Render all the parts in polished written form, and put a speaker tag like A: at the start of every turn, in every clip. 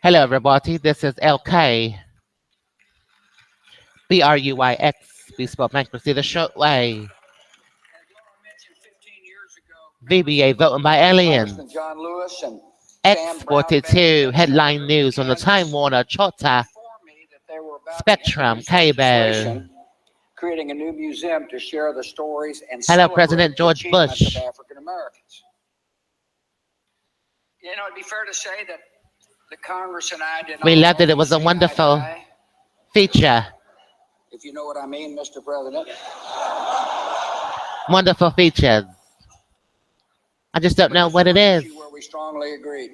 A: Hello, everybody. This is LK. BRUYx. Bespoke bankruptcy the short way. VBA voting by aliens. X42 headline news on the Time Warner Chota Spectrum Cable.
B: Creating a new museum to share the stories and
A: hello, President George Bush.
B: Of African Americans. You know, it'd be fair to say that the Congress and I did not.
A: We loved it. It was a wonderful feature.
B: If you know what I mean, Mr. President.
A: Wonderful features. I just don't know what it is.
B: Where we strongly agreed.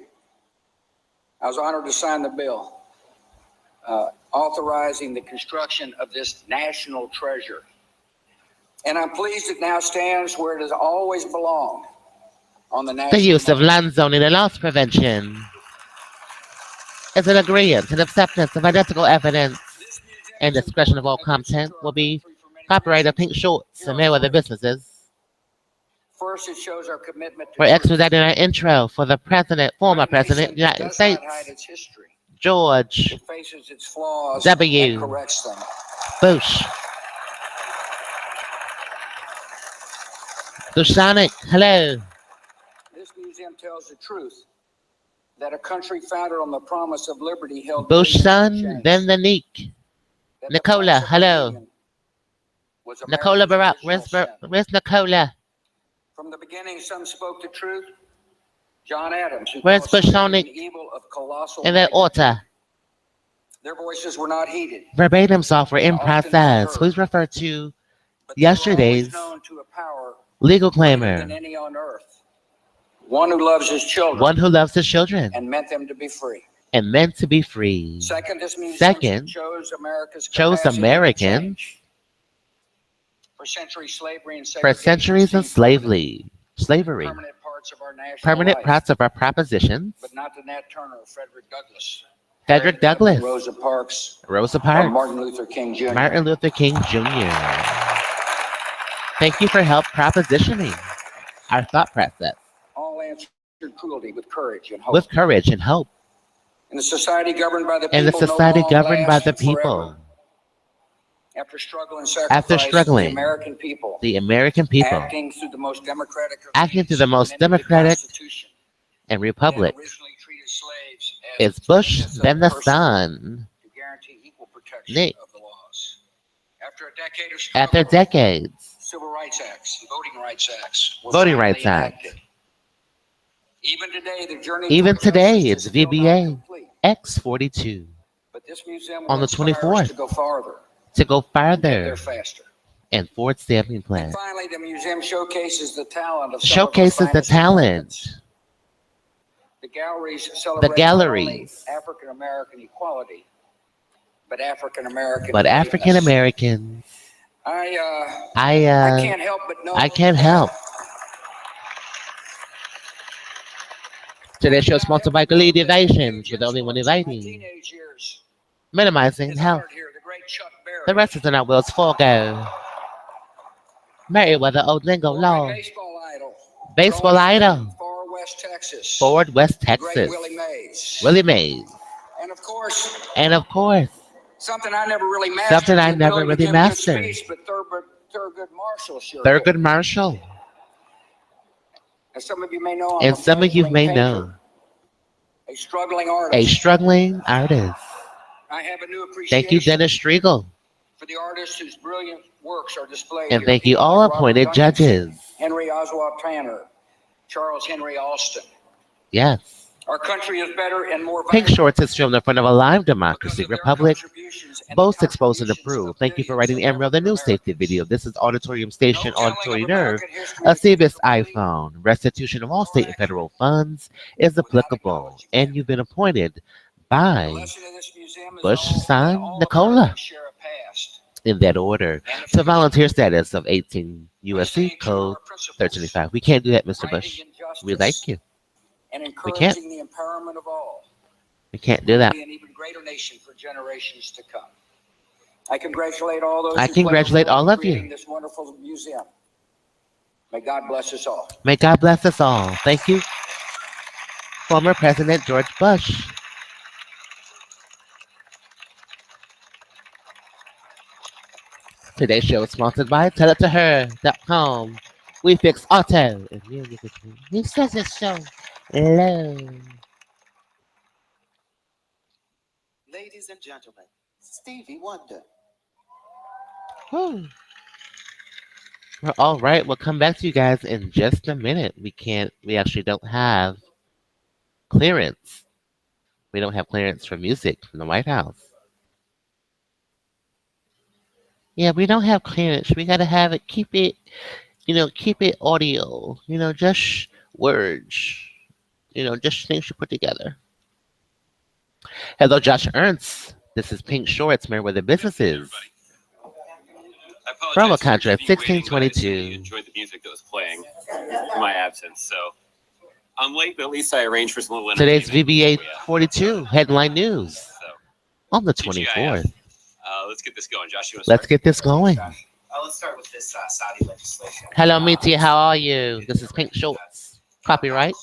B: I was honored to sign the bill authorizing the construction of this national treasure. And I'm pleased it now stands where it has always belonged, on the national.
A: The use of land zoning and loss prevention is an agreement and acceptance of identical evidence and discretion of all content will be copyrighted Pink Shorts and Merriweather businesses.
B: First, it shows our commitment to
A: we're expediting our intro for the former president of the United States, George W. Bush. Bushonic, hello.
B: This museum tells the truth that a country founded on the promise of liberty held
A: Bush son, then the Neek. Nicola, hello. Nicola Barack, where's Nicola?
B: From the beginning, some spoke the truth. John Adams,
A: where's Bushonic in that order?
B: Their voices were not heeded.
A: Verbatims offer in process. Who's referred to yesterday's legal claimer?
B: Than any on earth. One who loves his children.
A: One who loves his children.
B: And meant them to be free.
A: And meant to be free.
B: Second, this museum shows Americans for centuries slavery and
A: for centuries of slavery. Permanent parts of our propositions.
B: But not the Nat Turner or Frederick
A: Douglass.
B: Rosa Parks.
A: Martin
B: Luther King Jr.
A: Thank you for help propositioning our thought process.
B: All answered cruelty with courage and hope. In a society governed by the people. After struggle and sacrifice,
A: the American people,
B: acting through the most
A: democratic and republic, is Bush then the son.
B: To guarantee equal protection of the laws.
A: After decades,
B: Civil Rights Acts and
A: Voting Rights Act.
B: Even today,
A: it's VBAx42 on the 24th. To go farther and forward stamping plan.
B: Finally, the museum showcases the talent of The galleries celebrate not only African American equality, but African
A: Americans.
B: I can't help but know.
A: I can't help. Today shows multiple evasions with only one evading. Minimizing health. The rest is in our Wells Fargo. MerriweatherA.Law. Baseball idol. Forward West Texas. Willie Mays.
B: And of course, something I never really mastered.
A: Thurgood Marshall.
B: And some of you may know. A
A: struggling artist.
B: I have a new appreciation.
A: Thank you, Dennis Striegel.
B: For the artists whose brilliant works are displayed.
A: And thank you all appointed judges.
B: Henry Oswald Tanner, Charles Henry Alston.
A: Yes.
B: Our country is better and more.
A: Pink Shorts is filmed in front of a live democracy republic, both exposed and approved. Thank you for writing Emerald, the new safety video. This is Auditorium Station, Auditory Nerve, a CBS iPhone. Restitution of all state and federal funds is applicable, and you've been appointed by Bush son Nicola. In that order. To volunteer status of 18 USC code 1325. We can't do that, Mr. Bush. We like you. We can't. We can't do that.
B: An even greater nation for generations to come. I congratulate all those.
A: I congratulate all of you.
B: This wonderful museum. May God bless us all.
A: May God bless us all. Thank you, former President George Bush. Today's show is sponsored by TellItToHer.com. We fix auto and music. He says it's so low.
C: Ladies and gentlemen, Stevie Wonder.
A: Whew. Well, all right, we'll come back to you guys in just a minute. We actually don't have clearance. We don't have clearance for music from the White House. Yeah, we don't have clearance. We gotta have it, keep it audio, just words, just things you put together. Hello, Josh Ernst. This is Pink Shorts, Merriweather Businesses. Promo contract 1622.
D: Enjoyed the music that was playing in my absence, so I'm late, but at least I arranged for some little
A: Today's
D: entertainment.
A: VBA42 headline news
D: So,
A: on the
D: TGIF.
A: 24th.
D: Let's get this going, Josh. You want to
A: Let's
D: start?
A: get this going.
C: Let's start with this Saudi legislation.
A: Hello, Miti. How are you? This is Pink Shorts. Copyright.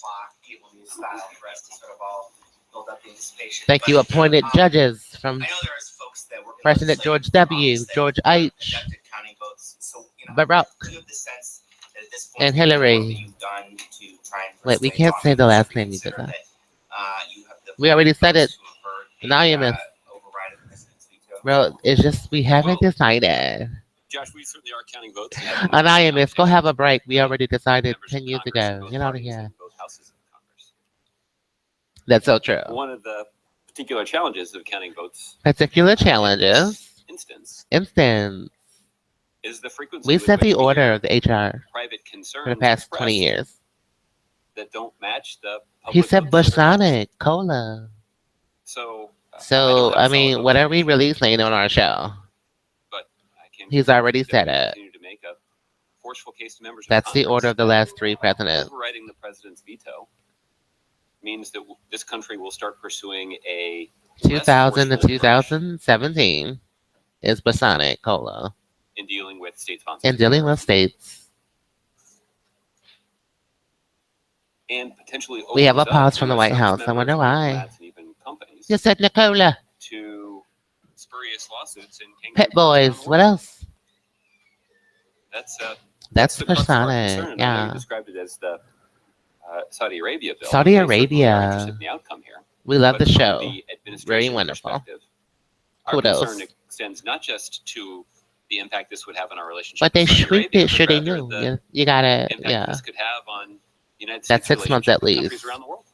A: Thank you, appointed judges from
C: I know there's folks that work in
A: President
C: legislative
A: George W.,
C: office that
A: George H.,
C: rejected counting votes. So,
A: Barack,
C: do you have the sense that at this point,
A: and
C: the work that
A: Hillary.
C: you've done to try and
A: Wait, we
C: persuade
A: can't say the
C: lawmakers
A: last
C: to
A: name
C: reconsider
A: either.
C: that, you have the
A: We already said it.
C: folks who have heard
A: Anonymous.
C: override of the president's veto?
A: Bro, it's just we haven't decided.
D: Josh, we certainly are counting votes.
A: Anonymous, go have a break. We already decided
D: Members
A: 10
D: of
A: years
D: Congress in
A: ago.
D: both
A: Get out of
D: parties
A: here.
D: in both houses of Congress.
A: That's so true.
D: One of the particular challenges of counting votes
A: Particular challenges.
D: instance
A: Instant.
D: is the frequency
A: We
D: with
A: set
D: which
A: the
D: we
A: order
D: hear
A: of the HR
D: private concerns
A: for the past
D: expressed
A: 20 years.
D: that don't match the
A: He
D: public
A: said
D: votes
A: Bush
D: that are expressed.
A: Sonic, Cola.
D: So,
A: So,
D: don't
A: I
D: have
A: mean,
D: solid
A: what are we
D: information,
A: releasing on our show?
D: but I can
A: He's
D: confirm
A: already
D: that
A: said
D: we
A: it.
D: continue to make a forceful case to members of
A: That's the
D: Congress
A: order of the
D: that
A: last three presidents.
D: overriding the president's veto means that this country will start pursuing a
A: 2000 to
D: less forceful approach
A: 2017 is Basonic Cola.
D: in dealing with state-sponsored
A: And dealing with states.
D: and potentially
A: We have a
D: opens up
A: pause from the
D: U.S.
A: White
D: service
A: House. I
D: members,
A: wonder why.
D: diplomats, and even companies
A: You said Nicola.
D: to spurious lawsuits in kingdoms
A: Pet
D: around the
A: Boys.
D: world.
A: What else?
D: That's
A: That's
D: the crux of our
A: Basonic.
D: concern, and I know you
A: Yeah.
D: described it as the Saudi Arabia bill.
A: Saudi
D: They certainly are
A: Arabia.
D: interested in the outcome here.
A: We love
D: But
A: the
D: from
A: show.
D: the administration's
A: Very wonderful.
D: perspective,
A: Kudos.
D: Our concern extends not just to the impact this would have on our relationship
A: But they
D: with Saudi
A: shrieked
D: Arabia,
A: it sure
D: but
A: they
D: rather
A: knew.
D: the
A: You gotta,
D: impact
A: yeah.
D: this could have on United
A: That's
D: States
A: 6 months at
D: relationship with countries
A: least.
D: around the world.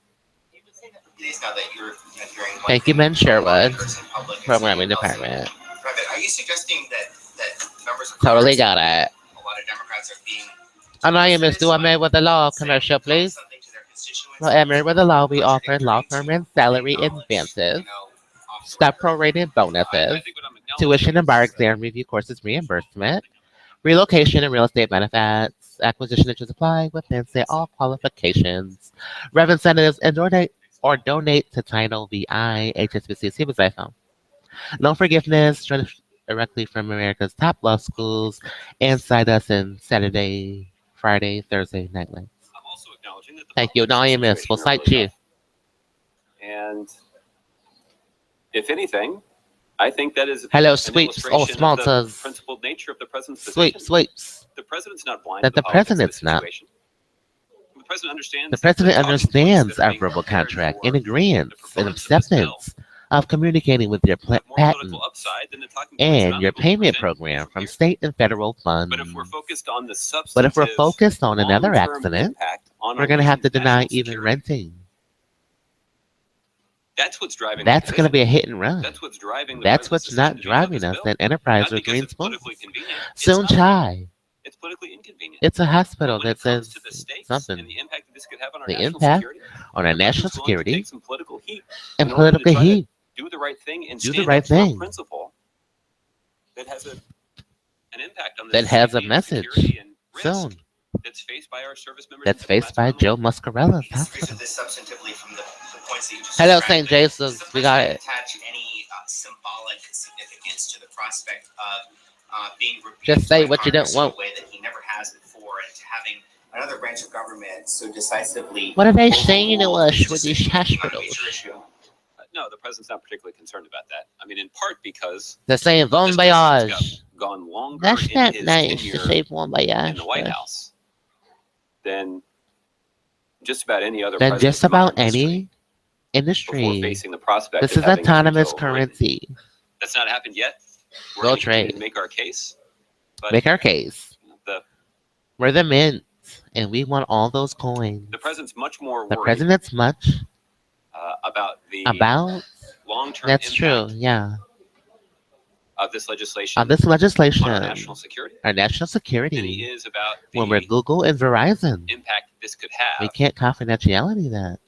C: You've been saying that for days now that you're hearing one
A: Thank you,
C: thing
A: Ben Sherwood,
C: lawmakers in public and
A: Programming
C: something else
A: Department.
C: in private. Are you suggesting that members of
A: Totally
C: Congress,
A: got it.
C: a lot of Democrats are being
A: Anonymous, do a MerriweatherA.Law
C: saying
A: commercial, please.
C: something to their constituents?
A: Well, at MerriweatherA.Law, we offer law firm and salary advances, step prorated bonuses,
D: I think what I'm acknowledging
A: tuition and
D: is
A: bar exam review courses reimbursement, relocation and real estate benefits, acquisition interest apply with say all qualifications, rev incentives, and donate to Title VI, HSBC, Civil iPhone. Loan forgiveness directly from America's top law schools, and cite us in Saturday, Friday, Thursday night lights.
D: I'm also acknowledging that the
A: Thank you,
D: public's
A: Anonymous.
D: situation
A: We'll
D: are
A: cite
D: really
A: you.
D: tough. And if anything, I think that is
A: Hello,
D: an
A: sweeps,
D: illustration
A: all
D: of the
A: sponsors.
D: principled nature of the president's
A: Sweeps,
D: position.
A: sweeps.
D: The president's not blind
A: That
D: to the
A: the
D: politics of
A: president's
D: the
A: not.
D: situation. The president understands.
A: The president
D: the talking points
A: understands
D: that are
A: our
D: being
A: verbal
D: prepared
A: contract
D: for
A: in agreement
D: the
A: and
D: proponents of this bill.
A: acceptance of communicating with your
D: Have more
A: patent
D: political upside than the talking points
A: and
D: around
A: your
D: the bill
A: payment
D: present
A: program from
D: here.
A: state and federal funds.
D: But if we're focused on the substantive,
A: But if we're focused on another
D: long-term
A: accident,
D: impact on
A: we're
D: our
A: going to have to
D: nation's
A: deny
D: national
A: even
D: security,
A: renting.
D: that's what's driving.
A: That's
D: the
A: going to be a
D: division.
A: hit and run.
D: That's what's driving. The
A: That's
D: president's
A: what's not
D: decision to veto
A: driving
D: this
A: us
D: bill.
A: at Enterprise
D: Not
A: or
D: because
A: Green
D: it's
A: Spoons.
D: politically convenient. It's
A: Soon
D: not.
A: Chai.
D: It's politically inconvenient.
A: It's a hospital
D: When
A: that
D: it comes
A: says
D: to the stakes
A: something.
D: and the impact that this could have on our
A: The
D: national
A: impact
D: security,
A: on our
D: the
A: national
D: president's willing to
A: security
D: take some political heat
A: and
D: in order to
A: political
D: try to
A: heat.
D: do the right thing and
A: Do the
D: stand
A: right
D: up for a
A: thing.
D: principle that has an impact on the
A: That has a
D: safety and
A: message
D: security and risk
A: soon.
D: that's faced by our service members.
A: That's
D: and
A: faced
D: diplomats
A: by
D: around the
A: Joe
D: world.
A: Muscarella's
C: He disagrees
A: hospital.
C: with this substantively from the points that you just
A: Hello,
C: described,
A: St.
C: but does the
A: Joseph's. We got
C: president
A: it.
C: attach any symbolic significance to the prospect of being rebuked
A: Just say
C: by
A: what you don't
C: Congress in a
A: want.
C: way that he never has before, and to having another branch of government so decisively
A: What are they saying to
C: overrule
A: us
C: his
A: with these
C: decision on a
A: hospitals?
C: major issue?
D: No, the president's not particularly concerned about that. I mean, in part because
A: They're saying bon
D: this president's
A: voyage.
D: gone longer
A: That's
D: in
A: not
D: his
A: nice to
D: tenure
A: say one by
D: in the White
A: Ashley.
D: House than just about any other
A: Than
D: president
A: just
D: in modern
A: about
D: history
A: any
D: before
A: industry.
D: facing the prospect
A: This
D: of
A: is
D: having his
A: autonomous
D: veto overridden.
A: currency.
D: That's not happened yet. We're
A: Go
D: going to continue
A: trade.
D: to make our case, but
A: Make our case.
D: the
A: We're the mint, and we want all those coins.
D: president's much more
A: The
D: worried
A: president's much
D: about the
A: about.
D: long-term
A: That's true.
D: impact
A: Yeah.
D: of this legislation
A: On this
D: on
A: legislation,
D: our national security
A: our national
D: than he
A: security,
D: is about
A: when we're
D: the
A: Google and Verizon,
D: impact this could
A: we
D: have
A: can't confidentiality that.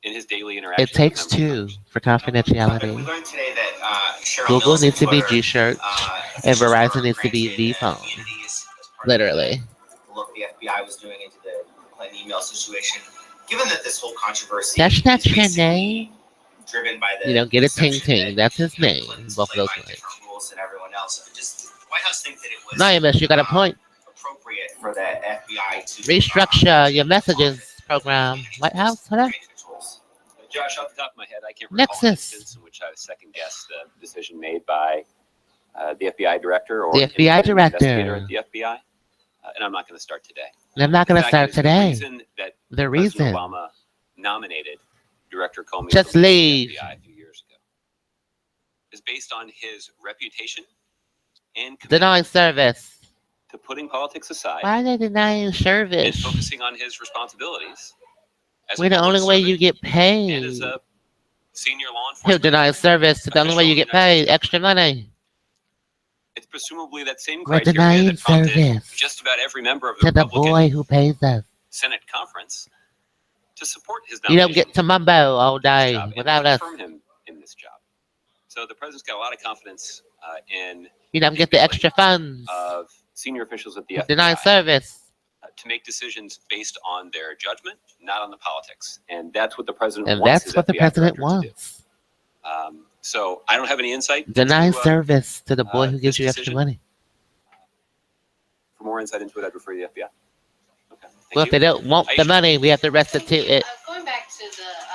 D: in his daily
A: It
D: interactions
A: takes
D: with members of
A: two
D: Congress.
A: for
C: We
A: confidentiality.
C: learned today that Cheryl
A: Google
C: Mills
A: needs to be
C: Twitter,
A: G-shirt, and
C: officials
A: Verizon
C: were
A: needs to be
C: granted
A: V-phone.
C: immunities as part of
A: Literally.
C: the look the FBI was doing into the Clinton email situation. Given that this whole controversy
A: That's not
C: is
A: your
C: basically
A: name.
C: driven by the
A: You don't get a ting
C: perception
A: ting.
C: that
A: That's his name.
C: Clinton's
A: Both of
C: play
A: those
C: by
A: ways.
C: different rules than everyone else, does the White House think that it was
A: No, you got a point.
C: appropriate for the FBI to
A: Restructure your messages program. White House, hello?
D: Josh, off the top of my head, I can't recall an
A: Nexus.
D: instance in which I second guessed the decision made by the FBI director or
A: The
D: an
A: FBI
D: independent investigator
A: director.
D: at the FBI, and I'm not going to start today.
A: And I'm not
D: The
A: going to
D: fact
A: start
D: is,
A: today.
D: The reason that
A: The
D: President
A: reason.
D: Obama nominated Director Comey
A: Just
D: from the
A: leave.
D: FBI a few years ago is based on his reputation and commitment
A: Denying service.
D: to putting politics aside
A: Why are they denying
D: and
A: service?
D: focusing on his responsibilities as
A: We're
D: a
A: the
D: public
A: only way
D: servant
A: you get paid.
D: and as a senior law
A: He'll
D: enforcement
A: deny service. The only way you get paid. Extra money.
D: It's presumably that same
A: We're
D: criteria
A: denying
D: that prompted
A: service
D: just about every member of the
A: to the
D: Republican
A: boy who pays us.
D: Senate conference to support his
A: You don't
D: nomination
A: get to mumbo all
D: for this
A: day
D: job and
A: without
D: to
A: us.
D: confirm him in this job. So the president's got a lot of confidence in
A: You don't get the extra funds.
D: of senior officials at the
A: Denying
D: FBI
A: service.
D: to make decisions based on their judgment, not on the politics. And that's what the president
A: And
D: wants
A: that's
D: his
A: what the
D: FBI
A: president
D: director to do.
A: wants.
D: So I don't have any insight.
A: Denying
D: into,
A: service to the boy who
D: this
A: gives you extra
D: decision.
A: money.
D: For more insight into it, I'd refer to the FBI. Okay. Thank
A: Well, if
D: you.
A: they don't want the
D: Aisha.
A: money, we have to restitute it.
E: Going back to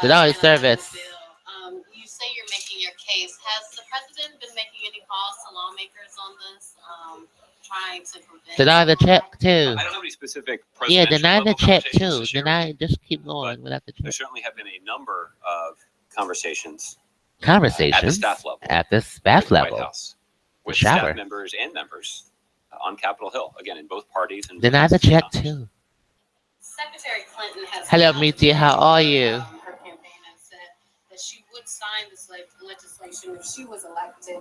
E: the
A: Denying
E: 9/11
A: service.
E: bill, you say you're making your case. Has the president been making any calls to lawmakers on this, trying to prevent?
A: Deny the check too.
D: I don't have any specific
A: Yeah,
D: presidential
A: deny the
D: level
A: check
D: conversations
A: too.
D: to share.
A: Deny. Just keep going without the
D: There
A: check.
D: certainly have been a number of conversations
A: Conversations
D: at the staff level,
A: at the
D: at
A: staff
D: the White
A: level.
D: House, with
A: shower.
D: staff members and members on Capitol Hill, again in both parties. And
A: Deny the check too.
E: Secretary Clinton has
A: Hello,
E: come out
A: Meety, how are you?
E: Her campaign and said that she would sign this legislation if she was elected.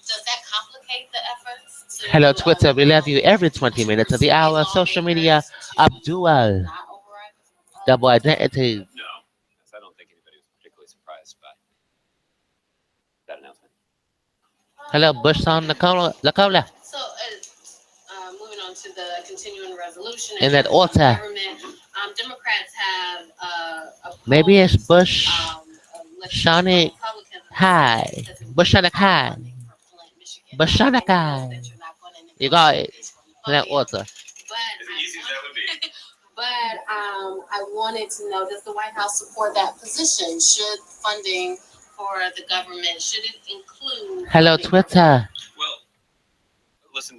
E: Does that complicate the efforts?
A: Hello, Twitter. We love you every 20 minutes of the hour. Social media, Abdul.
E: Not override
A: Double identity.
D: No, I don't think anybody was particularly surprised by that announcement.
A: Hello, Bush on Nicola.
E: So, moving on to the continuing resolution.
A: In that
E: terms of
A: order.
E: government, Democrats have
A: Maybe it's
E: opposed,
A: Bush.
E: legislation
A: Shawnee
E: Republicans have
A: High.
E: said because it
A: Bush on the
E: would
A: high.
E: funding for Flint, Michigan.
A: Bush on the
E: I know
A: high.
E: that you're not gonna
A: You got it.
E: negotiate this from the
A: In that
E: podium,
A: order.
E: but
D: Easy as that would be.
E: But I wanted to know, does the White House support that position? Should funding for the government, should it include?
A: Hello,
E: funding for-
A: Twitter.
D: Well, listen,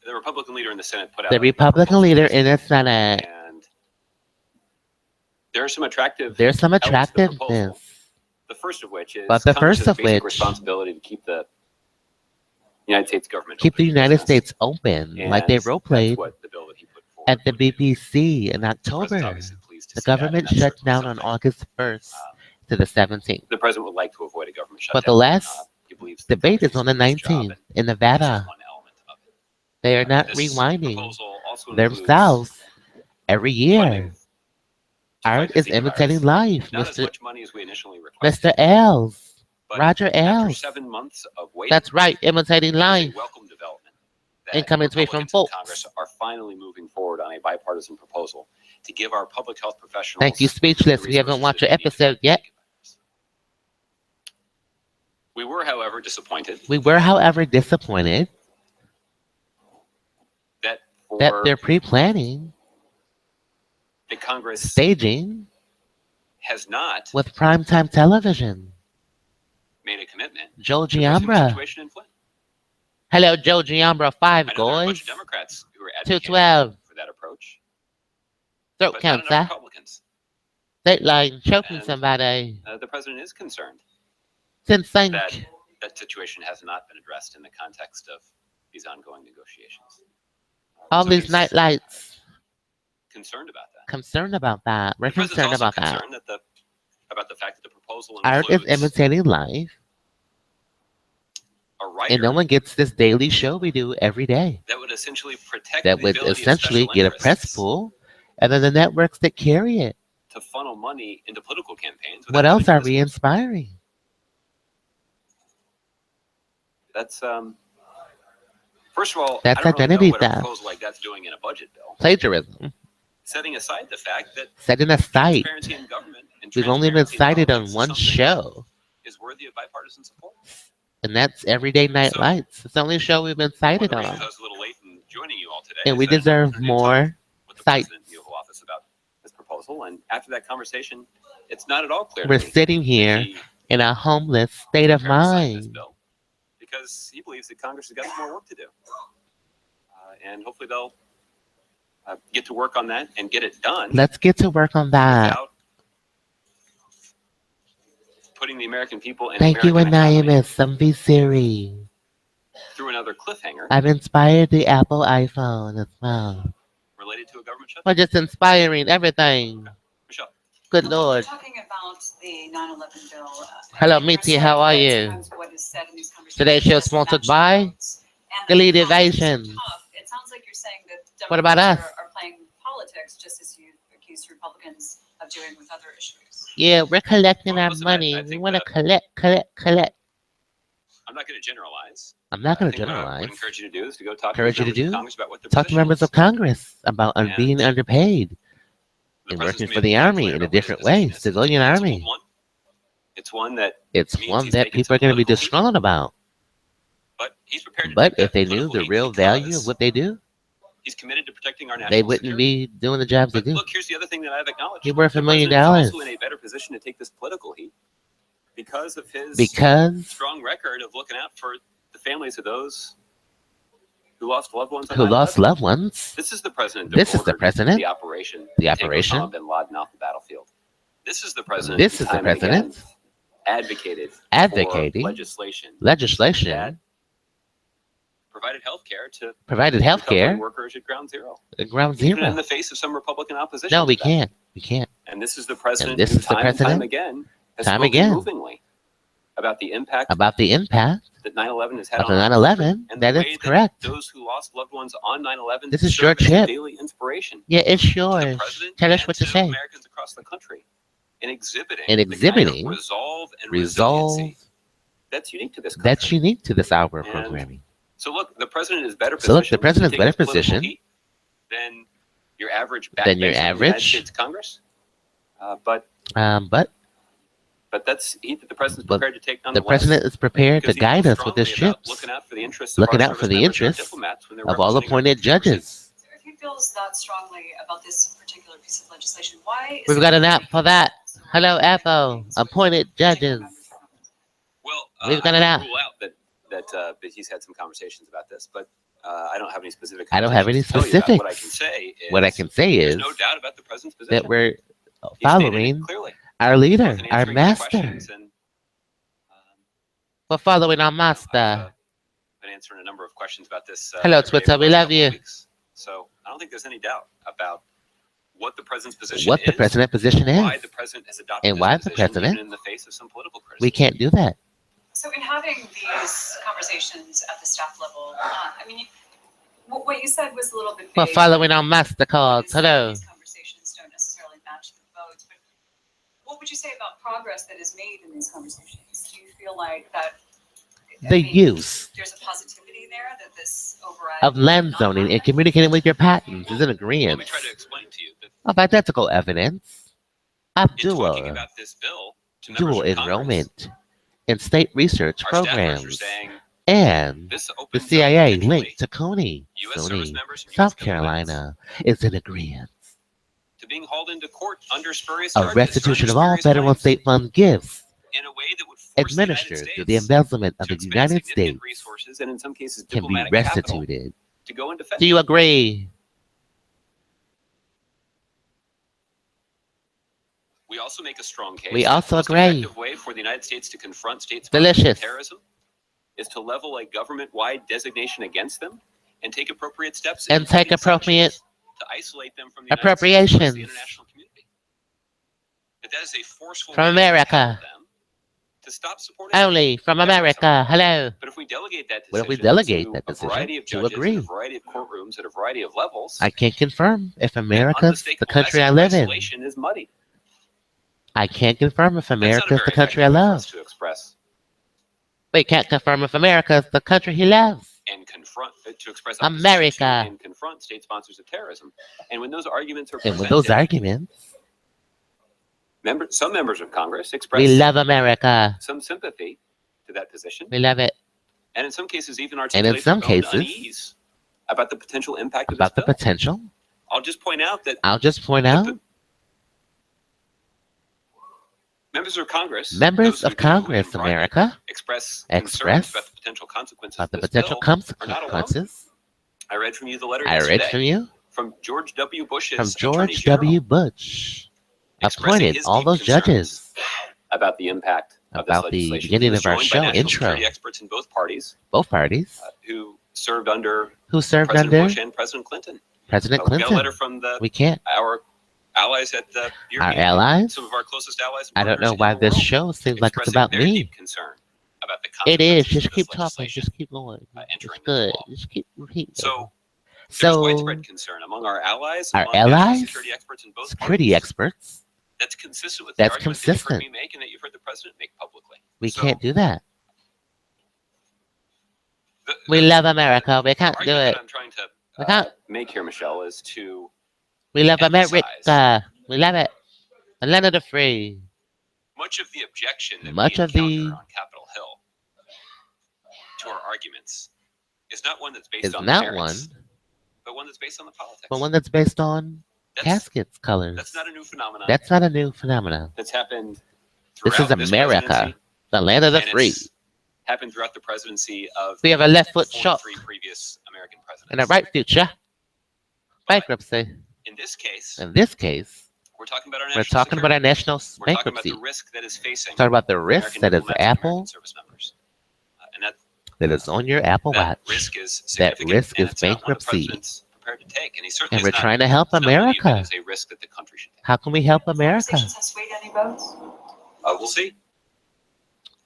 D: the Republican leader in the Senate put out
A: The
D: a
A: Republican
D: proposal,
A: leader in the Senate.
D: and there are some attractive.
A: There's some
D: elements to the
A: attractiveness.
D: proposal. The first of which is
A: But the
D: Congress
A: first
D: has a
A: of
D: basic
A: which-
D: responsibility to keep the United States government
A: Keep
D: open
A: the
D: for
A: United
D: business.
A: States open, like they
D: And
A: role
D: that's
A: played
D: what the bill that he put forward
A: at the
D: would do.
A: BBC in
D: The president's
A: October.
D: obviously pleased to
A: The
D: see that, and
A: government
D: that's
A: shut
D: certainly
A: down on
D: something,
A: August 1st to the 17th.
D: the president would like to avoid a government shutdown.
A: But the last
D: he believes that
A: debate is
D: Congress
A: on the
D: doing its job,
A: 19th
D: and
A: in
D: this is
A: Nevada.
D: one element of it.
A: They are not
D: This
A: rewinding
D: proposal also includes
A: themselves every year.
D: funding to
A: Art
D: fight the
A: is
D: Zika
A: imitating
D: virus.
A: life,
D: Not as
A: Mr.
D: much money as we initially requested,
A: Mr. Els.
D: but
A: Roger
D: after
A: Els.
D: 7 months of waiting,
A: That's right, imitating
D: it is a
A: life.
D: welcome development that
A: And coming straight from
D: Republicans in
A: folks.
D: Congress are finally moving forward on a bipartisan proposal to give our public health professionals.
A: Thank you, Speechless.
D: the
A: We haven't
D: resources
A: watched
D: that
A: your
D: they need to
A: episode
D: fight
A: yet.
D: the Zika virus. We were, however, disappointed
A: We were, however, disappointed
D: that for
A: that they're pre-planning,
D: the Congress
A: staging
D: has not
A: with primetime television.
D: made a commitment
A: Joe
D: to addressing the
A: Giambra.
D: situation in Flint.
A: Hello, Joe Giambra, 5
D: I know there are a bunch
A: goals.
D: of Democrats who are advocating
A: 212.
D: for that approach,
A: Throat
D: but not enough
A: cancer.
D: Republicans.
A: State line, choking
D: And
A: somebody.
D: the president is concerned
A: Since
D: that
A: think.
D: that situation has not been addressed in the context of these ongoing negotiations.
A: All
D: So
A: these
D: he's
A: night lights.
D: concerned about that.
A: Concerned about that. We're
D: The president's
A: concerned
D: also
A: about that.
D: concerned about the fact that the proposal
A: Art is
D: includes
A: imitating life,
D: a
A: and no
D: writer
A: one gets this daily show we do every day.
D: that would essentially protect
A: That
D: the
A: would
D: ability
A: essentially
D: of
A: get a
D: special
A: press
D: interests
A: pool, and then the networks that carry it.
D: to funnel money into political campaigns.
A: What
D: without
A: else are
D: having
A: we
D: to
A: inspiring?
D: That's first of all,
A: That's
D: I don't really
A: identity
D: know what a
A: theft.
D: proposal like that's doing in a budget bill.
A: Plagiarism.
D: Setting aside the fact that
A: Setting aside.
D: transparency in government and
A: We've only been
D: transparency in
A: cited on
D: politics is
A: one
D: something
A: show,
D: that is worthy of bipartisan support.
A: and that's Everyday Night
D: So,
A: Lights. It's the only show we've been
D: One of
A: cited
D: the reasons I
A: on.
D: was a little late in joining you all today
A: And
D: is
A: we
D: that I had an
A: deserve
D: opportunity to talk
A: more
D: with the
A: sites.
D: president in the Oval Office about this proposal, and after that conversation, it's not at all clear
A: We're
D: to me
A: sitting
D: that
A: here
D: he
A: in a homeless state of
D: prepared to sign this
A: mind.
D: bill because he believes that Congress has got some more work to do, and hopefully they'll get to work on that and get it done
A: Let's get to work on that.
D: without putting the American people and
A: Thank you,
D: American economy
A: Anonymous. Some Siri.
D: through another cliffhanger
A: I've inspired the Apple iPhone as well.
D: related to a government shutdown.
A: We're just inspiring everything.
D: Michelle.
A: Good Lord.
F: Talking about the 9/11 bill.
A: Hello,
F: you're
A: Miti.
F: saying
A: How are
F: that
A: you?
F: sometimes what is said in these conversations
A: Today's show is
F: doesn't
A: sponsored
F: match
A: by
F: votes, and that
A: Delete
F: the politics are
A: Evasion.
F: tough. It sounds like you're saying that
A: What about
F: Democrats
A: us?
F: are playing politics just as you accused Republicans of doing with other issues.
A: Yeah, we're collecting
D: Well,
A: our
D: listen,
A: money.
D: I
A: We
D: think
A: want to
D: that-
A: collect.
D: I'm not going to generalize.
A: I'm not going to
D: I think what I
A: generalize.
D: would encourage you to do is to go talk
A: Encourage
D: to
A: you to
D: members of
A: do?
D: Congress about what their
A: Talk to
D: position
A: members
D: is.
A: of Congress about
D: And
A: being underpaid
D: The
A: and
D: president's
A: working
D: made
A: for
D: it
A: the
D: very
A: Army
D: clear
A: in a
D: about what his
A: different
D: position
A: way,
D: is.
A: civilian
D: It's a
A: Army.
D: bold one. It's one that
A: It's
D: means
A: one
D: he's
A: that
D: taking
A: people are
D: some
A: going to be
D: political heat,
A: disgruntled about.
D: but he's prepared to
A: But
D: take
A: if they
D: that
A: knew
D: political
A: the
D: heat
A: real value
D: because
A: of what they do,
D: he's committed to protecting our national
A: they wouldn't
D: security.
A: be doing the jobs they
D: But
A: do.
D: look, here's the other thing that I've acknowledged.
A: He worth
D: The
A: $1 million.
D: president is also in a better position to take this political heat because of his
A: Because
D: strong record of looking out for the families of those who lost loved ones on
A: who lost
D: 9/11.
A: loved ones.
D: This is the president.
A: This is the
D: ordered
A: president.
D: The operation.
A: The
D: to take
A: operation.
D: Osama bin Laden off the battlefield. This is the president.
A: This
D: who
A: is the
D: time and again
A: president
D: advocated
A: advocating
D: for legislation that
A: legislation,
D: provided health care to
A: provided health
D: recovering
A: care
D: workers at ground zero.
A: at ground
D: Even in
A: zero.
D: the face of some Republican opposition.
A: No, we
D: to that.
A: can't. We can't.
D: And this is the president
A: this
D: who
A: is the
D: time and time
A: president,
D: again has
A: time
D: spoken
A: again,
D: movingly about the impact
A: about the impact
D: that 9/11 has had
A: of
D: on
A: the
D: our
A: 9/11.
D: and
A: That
D: the
A: is
D: way that
A: correct.
D: those who lost loved ones on 9/11
A: This is
D: serve
A: your
D: as a
A: chip.
D: daily inspiration
A: Yeah, it's
D: to the
A: yours.
D: president
A: Tell us
D: and
A: what to
D: to
A: say.
D: Americans across the country in exhibiting,
A: In
D: the kind of
A: exhibiting
D: resolve and
A: Resolve
D: resiliency that's unique to this country.
A: that's unique to this hour
D: And
A: programming.
D: So look, the president is better
A: So look,
D: positioned
A: the president's
D: to take
A: better
D: this political
A: positioned
D: heat than your average
A: than your
D: backbencher in the United
A: average.
D: States Congress. But
A: But
D: that's heat that the president's
A: But
D: prepared to take
A: the
D: nonetheless.
A: president is prepared to
D: because he
A: guide
D: feels
A: us with his
D: strongly about
A: ships,
D: looking out for the interests
A: looking
D: of our
A: out for
D: service
A: the
D: members and our
A: interests
D: diplomats when they're
A: of all
D: representing our
A: appointed
D: country overseas.
A: judges.
F: So if he feels that strongly about this particular piece of legislation, why is
A: We've
F: it
A: got an
F: that
A: app for that. Hello, Apple. Appointed judges.
D: Well,
A: We've got
D: I
A: it
D: would
A: out.
D: rule out that he's had some conversations about this, but I don't have any specific.
A: I don't have any
D: conversations to tell you about.
A: specifics.
D: What I can say is
A: What I can say
D: there's
A: is
D: no doubt about the president's position.
A: that we're
D: He stated it
A: following
D: clearly,
A: our leader,
D: both in
A: our
D: answering your
A: master.
D: questions and,
A: We're following our
D: I've
A: master.
D: been answering a number of questions about this.
A: Hello,
D: every day
A: Twitter.
D: for the
A: We
D: last
A: love
D: couple
A: you.
D: of weeks. So I don't think there's any doubt about what the president's position
A: What the
D: is,
A: president position
D: why
A: is.
D: the president has adopted
A: And
D: this
A: why the
D: position,
A: president-
D: even in the face of some political criticism.
A: We can't do that.
F: So in having these conversations at the staff level, I mean, what you said was a little bit
A: We're
F: vague.
A: following our master cards. Hello.
F: These conversations don't necessarily match the votes, but what would you say about progress that is made in these conversations? Do you feel like that
A: The use
F: there's a positivity there that this override
A: of land zoning and communicating with your patents is in
D: Let
A: agreement
D: me try to explain to you that
A: of identical evidence of
D: in talking
A: dual
D: about this bill to members
A: dual
D: of Congress,
A: enrollment in state research
D: our staffers are
A: programs
D: saying
A: and
D: this
A: the
D: opens up
A: CIA
D: potentially
A: linked to Coney,
D: U.S. service
A: SUNY,
D: members and U.S.
A: South
D: diplomats
A: Carolina is in agreement
D: to being hauled into court under spurious
A: of
D: charges,
A: restitution
D: under
A: of all
D: spurious
A: federal and
D: claims,
A: state fund gifts
D: in a way that would force the United
A: administered through the
D: States
A: embezzlement of
D: to
A: the
D: expend
A: United
D: significant
A: States
D: resources and in some cases
A: can be
D: diplomatic capital
A: restituted.
D: to go and defend
A: Do you
D: them.
A: agree?
D: We also make a strong case.
A: We
D: that
A: also
D: the most
A: agree.
D: effective way for the United States to confront state-sponsored
A: Delicious.
D: terrorism is to level a government-wide designation against them and take appropriate steps
A: And take
D: implementing
A: appropriate
D: sanctions to isolate them from the United States and
A: appropriations
D: the international community. But that is a forceful
A: from
D: way to
A: America.
D: compel them to stop supporting
A: Only from
D: terrorism.
A: America. Hello.
D: But if we delegate that
A: What if we
D: decision
A: delegate
D: to
A: that
D: a variety
A: decision
D: of
A: to
D: judges in
A: agree?
D: a variety of courtrooms at a variety of levels,
A: I can't confirm if
D: then
A: America's the
D: unmistakable
A: country I
D: message of
A: live in.
D: isolation is muddied.
A: I can't confirm if
D: That's not a
A: America's
D: very
A: the country I
D: effective way for
A: love.
D: us to express
A: We can't confirm if America's the country he loves.
D: and confront to express opposition
A: America.
D: to and confront state sponsors of terrorism. And when those arguments are
A: And
D: presented,
A: with those arguments,
D: some members of Congress express
A: we love America.
D: some sympathy to that position,
A: We love it.
D: and in some cases even
A: And
D: articulate
A: in some
D: their own
A: cases,
D: unease about the potential impact of
A: about the
D: this bill.
A: potential,
D: I'll just point out that
A: I'll just point out,
D: members of Congress,
A: members
D: those who
A: of
D: do
A: Congress,
D: in private
A: America,
D: express
A: express
D: concerns about the potential consequences
A: about
D: of
A: the
D: this
A: potential
D: bill are not alone.
A: consequences.
D: I read from you the letter
A: I read
D: yesterday
A: from you,
D: from George W. Bush's
A: from
D: Attorney
A: George
D: General,
A: W. Bush,
D: expressing
A: appointed
D: his
A: all
D: deep
A: those
D: concerns
A: judges
D: about the impact of this
A: about the
D: legislation.
A: beginning
D: He was
A: of our
D: joined by
A: show
D: national
A: intro.
D: security experts in both parties
A: Both parties
D: who served under
A: who served
D: President
A: under
D: Bush and President Clinton.
A: President
D: We got a
A: Clinton.
D: letter from
A: We can't.
D: our allies at the
A: Our
D: European Union,
A: allies?
D: some of our closest allies.
A: I don't know why this show seems like it's
D: expressing
A: about
D: their
A: me.
D: deep concern about the
A: It is.
D: consequences
A: Just
D: of
A: keep
D: this
A: talking.
D: legislation.
A: Just keep going. It's
D: entering into
A: good.
D: law.
A: Just keep repeating.
D: So there's
A: So,
D: widespread concern among our allies,
A: our
D: among national
A: allies,
D: security experts in both
A: security
D: parties.
A: experts,
D: That's consistent with
A: That's
D: the argument that you've heard
A: consistent.
D: me make and that you've heard the president make publicly.
A: we
D: So
A: can't do that.
D: the-
A: We
D: the-
A: love America. We
D: the
A: can't do
D: argument
A: it.
D: that I'm trying to
A: We can't.
D: make here, Michelle, is to
A: We love
D: emphasize
A: America. We love it. The land of the free.
D: much of the objection that
A: Much
D: we
A: of the-
D: encounter on Capitol Hill to our arguments is not one that's based
A: Is
D: on
A: not
D: the
A: one,
D: merits, but one that's based on the politics.
A: but one that's based on
D: That's-
A: caskets colors.
D: That's not a new phenomenon.
A: That's not a new phenomenon.
D: That's happened
A: This
D: throughout
A: is America,
D: presidency,
A: the land of the
D: and
A: free.
D: it's happened throughout the presidency of
A: We have a left foot shot
D: 43 previous American presidents.
A: and a right future. Bankruptcy.
D: In this case,
A: In this case,
D: we're talking about our
A: we're
D: national
A: talking about our
D: security.
A: national
D: We're talking about
A: bankruptcy.
D: the risk that is facing
A: Talking about the risk
D: American
A: that is
D: diplomats and American
A: Apple,
D: service members. And that
A: that is on your Apple
D: that
A: Watch.
D: risk is
A: That
D: significant,
A: risk
D: and
A: is
D: it's not one the
A: bankruptcy.
D: president's prepared to take, and he certainly
A: And we're
D: is not-
A: trying to help
D: does not believe
A: America.
D: It is a risk that the country should take.
A: How can we help America?
F: Conversations have swayed any votes?
D: We'll see.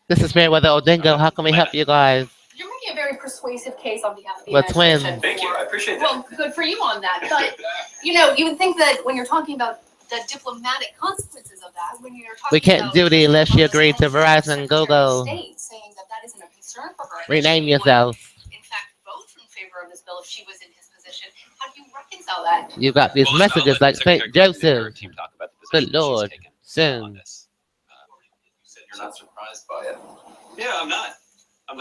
A: This is MerriweatherA.Law. How can we help you guys?
E: You're making a very persuasive case on behalf of the
A: We're
E: administration.
A: twins.
D: Thank you. I appreciate that.
E: Well, good for you on that. But, you would think that when you're talking about the diplomatic consequences of that, when you're talking
A: We can't
E: about
A: do it unless you agree to
E: Secretary of
A: Verizon Google.
E: State saying that that isn't a concern for her. and
A: Rename
E: she would,
A: yourself.
E: In fact, vote in favor of this bill if she was in his position. How do you reconcile that?
A: You got these
D: Well, listen, I'll
A: messages
D: let
A: like
D: Secretary
A: St.
D: Clinton and her
A: Joseph.
D: team talk about the
A: Good
D: position that she's
A: Lord.
D: taken on
A: Soon.
D: this.
G: You said you're not surprised by it.
D: Yeah, I'm not.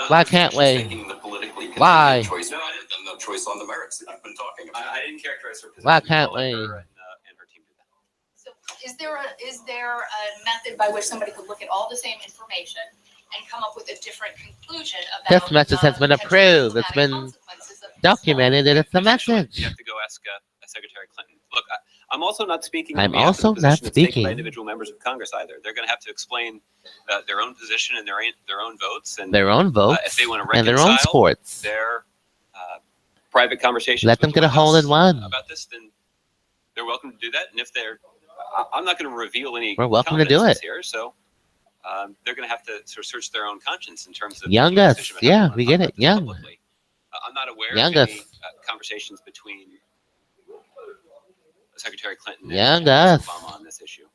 A: Why can't
G: She's
A: we?
G: taking the politically
A: Why?
G: convenient choice rather than the choice on the merits that you've been talking about.
D: I didn't characterize her position.
A: Why can't
D: I'll let
A: we?
D: her and her team do that.
E: So is there a method by which somebody could look at all the same information and come up with a different conclusion about
A: This message has been
E: potential
A: approved. It's
E: diplomatic
A: been
E: consequences of this
A: documented and it's a
D: Potentially,
A: message.
D: You have to go ask Secretary Clinton. Look, I'm also not speaking.
A: I'm
D: on behalf of the
A: also
D: position
A: not
D: that's taken
A: speaking-
D: by individual members of Congress either. They're going to have to explain their own position and their own votes and
A: Their own votes
D: if they want to
A: and their own
D: reconcile
A: sports.
D: their private conversations.
A: Let
D: with
A: them
D: the
A: get a
D: White
A: hole
D: House
A: in one.
D: about this. Then they're welcome to do that. And if they're, I'm not going to reveal any.
A: We're welcome to do
D: confidences
A: it.
D: here. So they're going to have to sort of search their own conscience in terms of
A: Young
D: making a
A: us.
D: decision about
A: Yeah,
D: how they
A: we
D: wanna
A: get
D: talk
A: it.
D: about this
A: Young.
D: publicly. I'm not aware
A: Young
D: of any
A: us.
D: conversations between Secretary Clinton
A: Young
D: and
A: us.
D: Obama on this issue.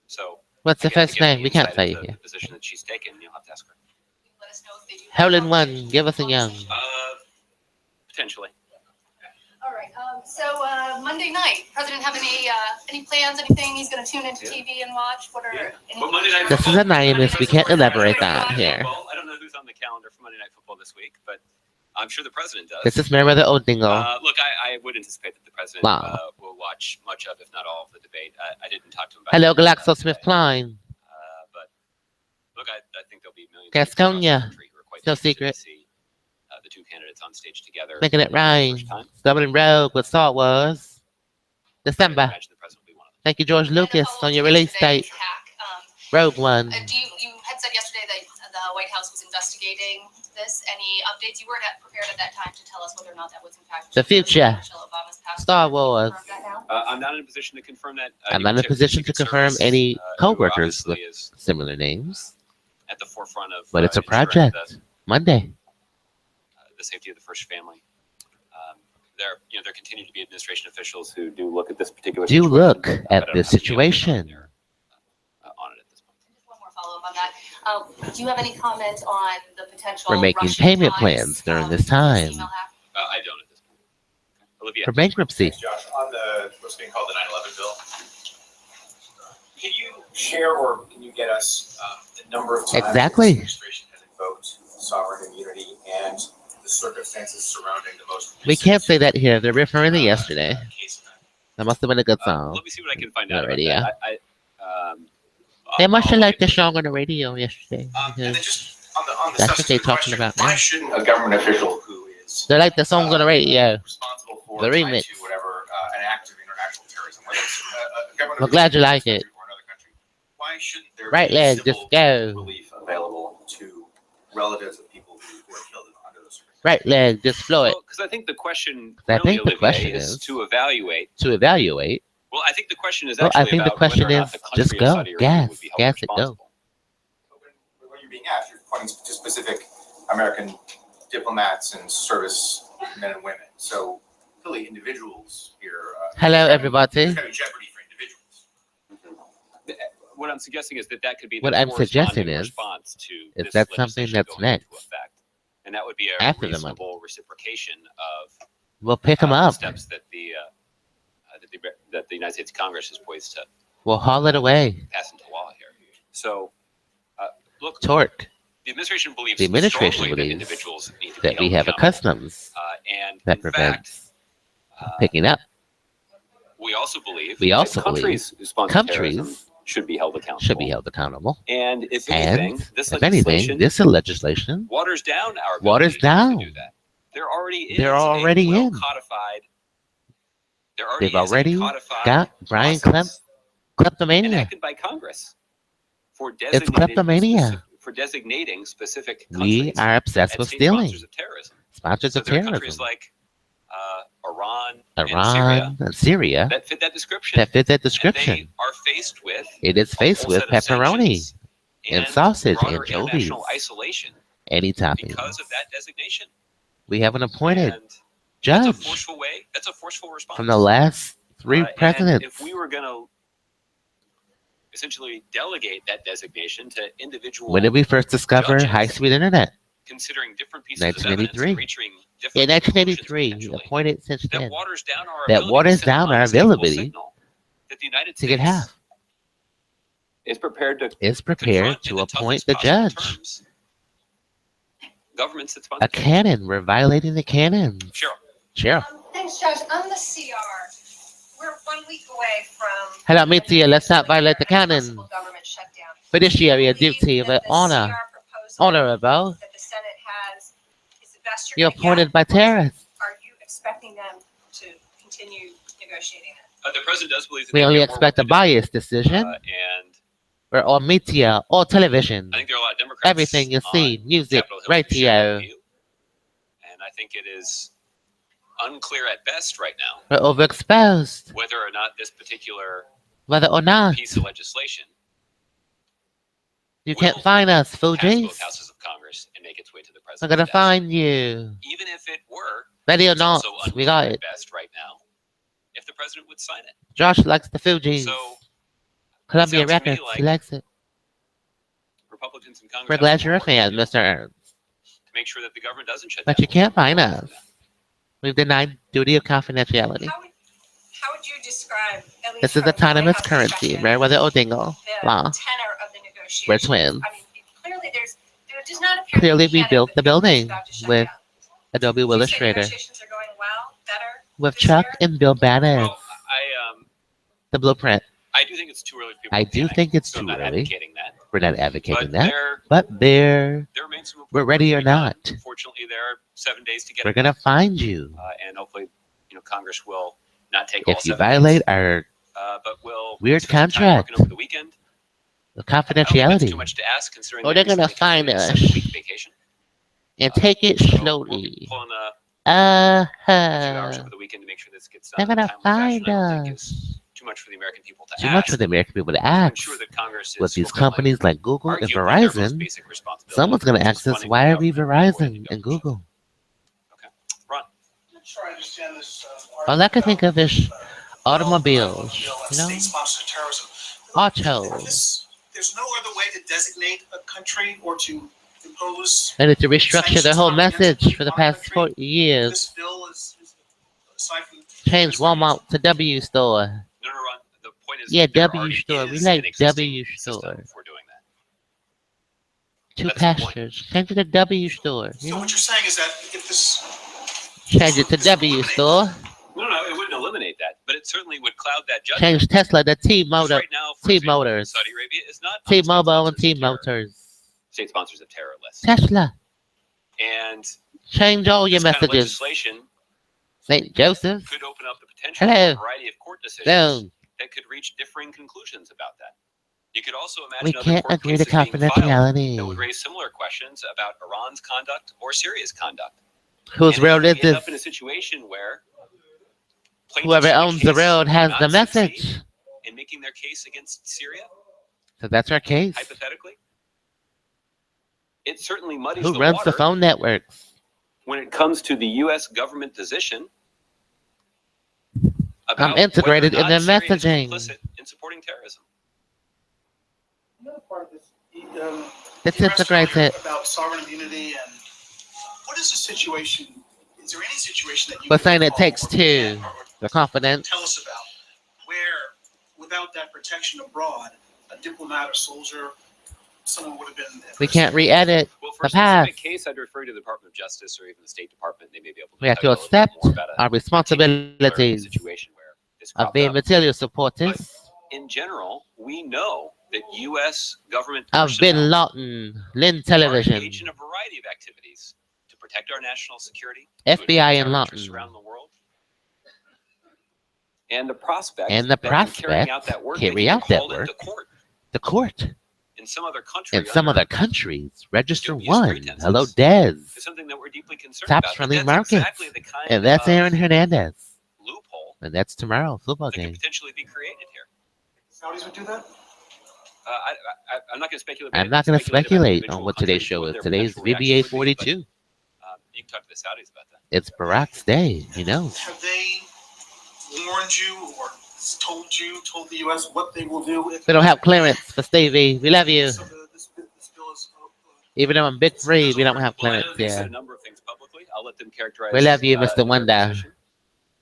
D: So
A: What's the
D: again, to
A: first
D: get
A: name?
D: any
A: We can't
D: insight
A: say
D: into
A: it here.
D: the position that she's taken. You'll have to ask her.
E: Let us know if they do have
A: Hole in one.
E: conversations.
A: Give us a young.
D: Potentially.
E: All right. So Monday night, President have any plans? Anything he's going to tune into TV and watch? What are
D: Yeah.
E: anything
D: Well, Monday Night
A: This is
D: Football-
A: anonymous. We can't elaborate that here.
D: Well, I don't know who's on the calendar for Monday Night Football this week, but I'm sure the president does.
A: This is MerriweatherA.Law.
D: Look, I would anticipate that the president
A: Wow.
D: will watch much of, if not all, of the debate. I didn't talk to him about
A: Hello,
D: it,
A: GlaxoSmithKline.
D: but look, I think there'll
A: Gasconia.
D: Country who are quite
A: No
D: interested to
A: secret.
D: see, the two candidates on stage together.
A: Making it
D: for the
A: rain.
D: first time.
A: Stumbling Rogue with Star Wars.
D: I
A: December.
D: imagine the president will be one of them.
A: Thank you, George
F: And a
A: Lucas,
F: follow-up
A: on
F: to
A: your release
F: yesterday's
A: date.
F: hack.
A: Rogue One.
F: You had said yesterday that the White House was investigating this. Any updates? You weren't prepared at that time to tell us whether or not that was in fact
A: The future.
F: Michelle Obama's passport.
A: Star
F: Can you
A: Wars.
F: confirm that now?
D: I'm not in a position to confirm that.
A: I'm not in a position to confirm any co-workers with
D: is
A: similar names,
D: at the forefront of.
A: but it's a
D: ensuring
A: project. Monday.
D: the safety of the first family. There continue to be administration officials who do look at this particular.
A: Do
D: situation,
A: look
D: but
A: at
D: I don't
A: this
D: have any update
A: situation.
D: They're, on it at this point.
F: Just one more follow-up on that. Do you have any comment on the potential?
A: We're making
F: Russian
A: payment
F: ties,
A: plans during this
F: this
A: time
F: email hack?
D: I don't at this point. Olivia.
A: for bankruptcy.
C: Josh, on what's being called the 9/11 bill, can you share or can you get us the number of times
A: Exactly.
C: the administration has invoked sovereign immunity and the circumstances surrounding the most
A: We can't say that here. They're referring to yesterday.
C: case?
A: That must have been a good song.
D: Let me see what I can find
A: on
D: out
A: the
D: about
A: radio.
D: that.
A: They must have
D: I'll
A: liked the
D: look
A: song on the radio yesterday.
C: And then
A: Because
C: just on the
A: that's what they're
C: substantive
A: talking
C: question,
A: about
C: why
A: now.
C: shouldn't a government official who is
A: they like the songs on the radio.
C: responsible for
A: The
C: tied
A: remix.
C: to whatever an act of international terrorism, whether it's a government
A: Well,
C: official
A: glad you
C: in
A: like
C: this
A: it.
C: country or another country, why shouldn't there
A: Right
C: be
A: leg,
C: civil
A: just go.
C: relief available to relatives of people who were killed under those circumstances?
A: Right leg, just flow it.
D: Because I think the question,
A: I
D: really,
A: think the
D: Olivier,
A: question
D: is
A: is-
D: to evaluate.
A: To evaluate.
D: Well, I think the question is
A: Well,
D: actually
A: I think the
D: about
A: question
D: whether or not
A: is
D: the country
A: just
D: of
A: go.
D: Saudi Arabia
A: Gas.
D: would be held
A: Gas it, go.
D: responsible.
C: When you're being asked, you're pointing to specific American diplomats and service men and women. So clearly individuals here.
A: Hello, everybody.
C: There's kind of jeopardy for individuals.
D: What I'm suggesting is that could be the
A: What I'm suggesting
D: corresponding
A: is
D: response to
A: is
D: this
A: that something
D: legislation
A: that's
D: going into
A: next
D: effect. And that would be a
A: after the month.
D: reasonable reciprocation of
A: We'll pick them
D: the
A: up.
D: steps that the United States Congress is poised to
A: We'll haul it away.
D: pass into law here. So, look,
A: Torque
D: the administration believes
A: The administration
D: strongly that
A: believes
D: individuals need to
A: that
D: be
A: we
D: held
A: have a
D: accountable.
A: customs
D: And
A: that
D: in fact,
A: prevents picking up.
D: we also believe
A: We
D: that
A: also
D: countries who sponsor
A: countries
D: terrorism should be held accountable.
A: Should be held accountable.
D: And if anything,
A: And
D: this
A: if anything,
D: legislation
A: this legislation
D: waters down our
A: waters
D: ability
A: down.
D: to do that. There already is
A: They're already
D: a
A: in.
D: codified. There already
A: They've
D: is a
A: already
D: codified
A: got Brian
D: process
A: kleptomania.
D: enacted by Congress for
A: It's kleptomania.
D: for designating specific
A: We
D: countries
A: are obsessed
D: as
A: with
D: state
A: stealing.
D: sponsors of terrorism.
A: Sponsors
D: So
A: of
D: there are countries
A: terrorism.
D: like Iran and Syria
A: Iran and Syria
D: that fit that description.
A: that fit that
D: And
A: description.
D: they are faced with
A: It is
D: a
A: faced
D: whole
A: with
D: set of
A: pepperoni
D: sanctions
A: and sausage,
D: broader
A: anchovies.
D: international isolation
A: Any toppings.
D: because of that designation.
A: We have an appointed
D: And that's a
A: judge
D: forceful way. That's a forceful response.
A: from the last three
D: And
A: presidents.
D: if we were going to essentially delegate that designation to individual,
A: When did we first discover
D: judges
A: high-speed internet?
D: considering different pieces of evidence,
A: 1983.
D: and reaching different
A: In 1983,
D: conclusions potentially,
A: appointed since
D: that
A: then
D: waters down our
A: That
D: ability
A: waters
D: to send
A: down our
D: unmistakable
A: ability
D: signal that the United
A: to get
D: States
A: half.
D: is prepared to
A: Is prepared
D: confront in
A: to
D: the
A: appoint
D: toughest
A: the
D: possible
A: judge.
D: terms governments that sponsor
A: A cannon. We're violating the canon.
D: Cheryl.
A: Cheryl.
F: Thanks, Josh. On the CR, we're 1 week away from.
A: Hello, Mitzi. Let's not violate the canon.
F: Possible government shutdown.
A: Fiduciary
F: Do you believe
A: duty of
F: that the
A: honor.
F: CR proposal
A: Honorable.
F: that the Senate has is the best
A: You're
F: gonna get?
A: appointed by terrorists.
F: Are you expecting them to continue negotiating it?
D: The president does believe that
A: We
D: they
A: only
D: have more
A: expect a
D: work to do.
A: biased decision.
D: And
A: We're on media, or television.
D: I think there are a lot of Democrats.
A: Everything you see,
D: on
A: music,
D: Capitol Hill who share
A: radio.
D: that view. And I think it is unclear at best right now
A: We're overexposed.
D: whether or not this particular
A: Whether or not.
D: piece of legislation
A: You can't
D: will
A: find us,
D: pass
A: Fugees.
D: both houses of Congress and make its way to the
A: I'm
D: president.
A: gonna find you.
D: Even if it were,
A: Ready or
D: it's
A: not,
D: also
A: we
D: unclear
A: got
D: at
A: it.
D: best right now if the president would sign it.
A: Josh likes the Fugees.
D: So
A: Columbia
D: sounds to me
A: Records,
D: like
A: he likes it.
D: Republicans in Congress
A: We're
D: have
A: glad
D: some
A: you're a
D: more work to
A: fan,
D: do
A: Mr. Ernst.
D: to make sure that the government doesn't shut
A: But
D: down.
A: you can't find us. We've denied duty of confidentiality.
F: How would you describe, at least
A: This is
F: from the
A: autonomous
F: White House
A: currency.
F: perspective,
A: Merriweather.Law.
F: the tenor of the negotiation?
A: We're twins.
F: I mean, clearly there does not appear.
A: Clearly
F: to
A: we
F: be a
A: built
F: candidate
A: the
F: that
A: building
F: is about to shut
A: with
F: down.
A: Adobe
F: Would you say
A: Willustrator
F: negotiations are going well, better
A: with
F: this
A: Chuck
F: year?
A: and Bill Bannon.
D: Well,
A: The blueprint.
D: I do think it's too early for people
A: I
D: to
A: do
D: panic,
A: think it's
D: so I'm
A: too
D: not
A: early.
D: advocating that.
A: We're not advocating
D: But
A: that. But there
D: remains some
A: we're ready or
D: work to be done.
A: not.
D: Unfortunately, there are 7 days to get
A: We're
D: it
A: gonna
D: done.
A: find you
D: And hopefully, Congress will not take all
A: if you
D: 7 days,
A: violate our
D: but will
A: weird
D: spend some time
A: contract.
D: working over the weekend.
A: The
D: I don't think that's
A: confidentiality.
D: too much to ask, considering
A: Oh,
D: they
A: they're gonna
D: recently
A: find
D: completed a
A: us
D: 7-week vacation.
A: and take it
D: So we'll be
A: slowly.
D: pulling a few hours
A: Uh-huh.
D: over the weekend to make sure this gets
A: They're
D: done in a
A: gonna
D: timely fashion.
A: find
D: I don't think is
A: us.
D: too much for the American people to
A: Too much for
D: ask
A: the American people to
D: to
A: ask.
D: ensure that Congress
A: With
D: is
A: these
D: fulfilling
A: companies like Google and
D: arguably their most
A: Verizon,
D: basic responsibility,
A: someone's gonna
D: which is
A: ask us,
D: funding
A: why
D: the
A: are we
D: government,
A: Verizon
D: employing the
A: and
D: government.
A: Google?
D: Okay, Ron.
F: I'm not sure I understand this.
A: All I can think of is
F: automobile
A: automobiles,
F: and
A: you know,
F: state-sponsored terrorism.
A: autos.
F: There's no other way to designate a country or to impose
A: They need to restructure their whole message
F: comprehensively
A: for the
F: on a
A: past
F: country.
A: 40 years.
F: This bill is aside from
A: Change Walmart to W store.
D: No, Ron. The point is,
A: Yeah,
D: there
A: W
D: already
A: store. We
D: is
A: like
D: an existing
A: W
D: system
A: store.
D: for doing that.
A: Two
D: That's the point.
A: pastures. Change it to W store. You
F: So
A: know?
F: what you're saying is that if this
A: Change it to
F: this
A: W
F: eliminates-
A: store.
D: No, it wouldn't eliminate that, but it certainly would cloud that judgment.
A: Change Tesla to T
D: Because
A: Motor.
D: right now, for
A: T
D: example,
A: Motors.
D: Saudi Arabia is not on
A: T
D: the
A: Mobile and T
D: state sponsors of terror-
A: Motors.
D: state sponsors of terror list.
A: Tesla.
D: And
A: Change all your
D: this kind of
A: messages.
D: legislation
A: St. Joseph.
D: could open up the potential
A: Hello.
D: for a variety of court decisions
A: No,
D: that could reach differing conclusions about that. You could also imagine
A: we
D: other
A: can't
D: court
A: agree to
D: cases being filed that would
A: confidentiality.
D: raise similar questions about Iran's conduct or Syria's conduct.
A: Whose
D: And
A: road
D: if
A: is
D: we end up in a
A: this?
D: situation where plaintiffs
A: Whoever
D: in a
A: owns the
D: case
A: road has
D: do
A: the
D: not succeed
A: message.
D: in making their case against Syria,
A: So that's our case.
D: hypothetically, it certainly muddies
A: Who
D: the
A: runs
D: water
A: the phone networks?
D: when it comes to the U.S. government position about
A: integrated
D: whether or
A: in
D: not
A: their
D: Syria is
A: messaging.
D: complicit in supporting terrorism.
F: Another part of this,
A: Let's
F: you asked
A: integrate
F: earlier
A: it.
F: about sovereign immunity and what is the situation? Is there any situation that you
A: We're
F: can
A: saying it
F: recall
A: takes
F: or
A: two.
F: can- or
A: The confidence.
F: tell us about where, without that protection abroad, a diplomat or soldier, someone would have been.
A: We can't re-edit.
D: Well, for a
A: The past.
D: specific case, I'd refer you to the Department of Justice or even the State Department. They may be able to
A: We have
D: tell
A: to
D: you a little bit
A: accept
D: more about a
A: our
D: particular
A: responsibilities
D: situation where this
A: of
D: cropped
A: being
D: up.
A: material supporters
D: In general, we know that U.S. government
A: of Bin
D: personnel
A: Laden, Lynn
D: are
A: Television,
D: engaged in a variety of activities to protect our national security,
A: FBI
D: to
A: in
D: advance our interests
A: Lawton.
D: around the world, and the prospect
A: And the
D: that in carrying
A: prospect
D: out that work,
A: carry
D: they can
A: out
D: be
A: that
D: called into
A: work.
D: court
A: The court
D: in some other country.
A: in some
D: under
A: other countries. Register
D: dubious
A: one.
D: pretenses.
A: Hello, Des.
D: is something that we're deeply concerned
A: Tops
D: about. But
A: friendly
D: that's
A: markets.
D: exactly the kind
A: And that's
D: of
A: Aaron Hernandez.
D: loophole
A: And that's tomorrow, football
D: that could
A: game.
D: potentially be created here.
F: Saudis would do that?
D: I'm not going to speculate.
A: I'm not going to
D: about
A: speculate
D: individual
A: on what today's
D: countries
A: show
D: and
A: is.
D: what their
A: Today's
D: potential reaction would be, but,
A: VBA42.
D: you can talk to the Saudis about that.
A: It's BRUYx Day, you know.
F: Have they warned you or told the U.S. what they will do if
A: We don't have clearance for Stevie. We love you.
F: so this bill is
A: Even though I'm big free, we don't have
D: Well, I know
A: clearance.
D: they said
A: Yeah.
D: a number of things publicly. I'll let them characterize.
A: We love you, Mr.
D: their
A: Wonder.
D: position.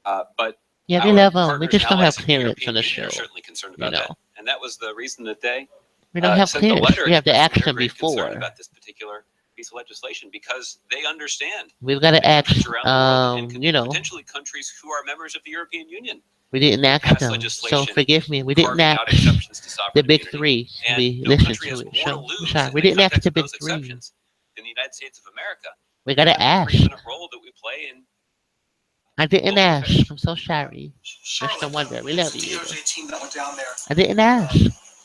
D: But
A: Yeah, we
D: our
A: love them. We
D: partners
A: just
D: and
A: don't have
D: allies in the
A: clearance
D: European
A: on the
D: Union
A: show.
D: are certainly concerned
A: You
D: about
A: know.
D: that, and that was the reason that they
A: We don't have
D: sent the
A: clearance.
D: letter
A: We have to
D: expressing their
A: action
D: great concern
A: before.
D: about this particular piece of legislation because they understand
A: We've got to
D: that
A: act.
D: countries around the world and
A: You know,
D: potentially countries who are members of the European Union
A: we didn't act
D: pass
A: them. So
D: legislation
A: forgive me. We didn't
D: carving out
A: act
D: exceptions to sovereign
A: the big
D: immunity.
A: three.
D: And
A: We
D: no
A: listened
D: country
A: to
D: has
A: it.
D: more to
A: So,
D: lose
A: sorry,
D: in
A: we
D: the
A: didn't act
D: context
A: the
D: of
A: big
D: those
A: three.
D: exceptions than the United States of America.
A: We got to
D: The
A: ask.
D: preeminent role that we play in
A: I didn't
D: global
A: ask.
D: affairs.
A: I'm so sorry.
F: Charlotte,
A: Mr. Wonder, we love
F: there's a
A: you.
F: DOJ team that went down there.
A: I didn't ask.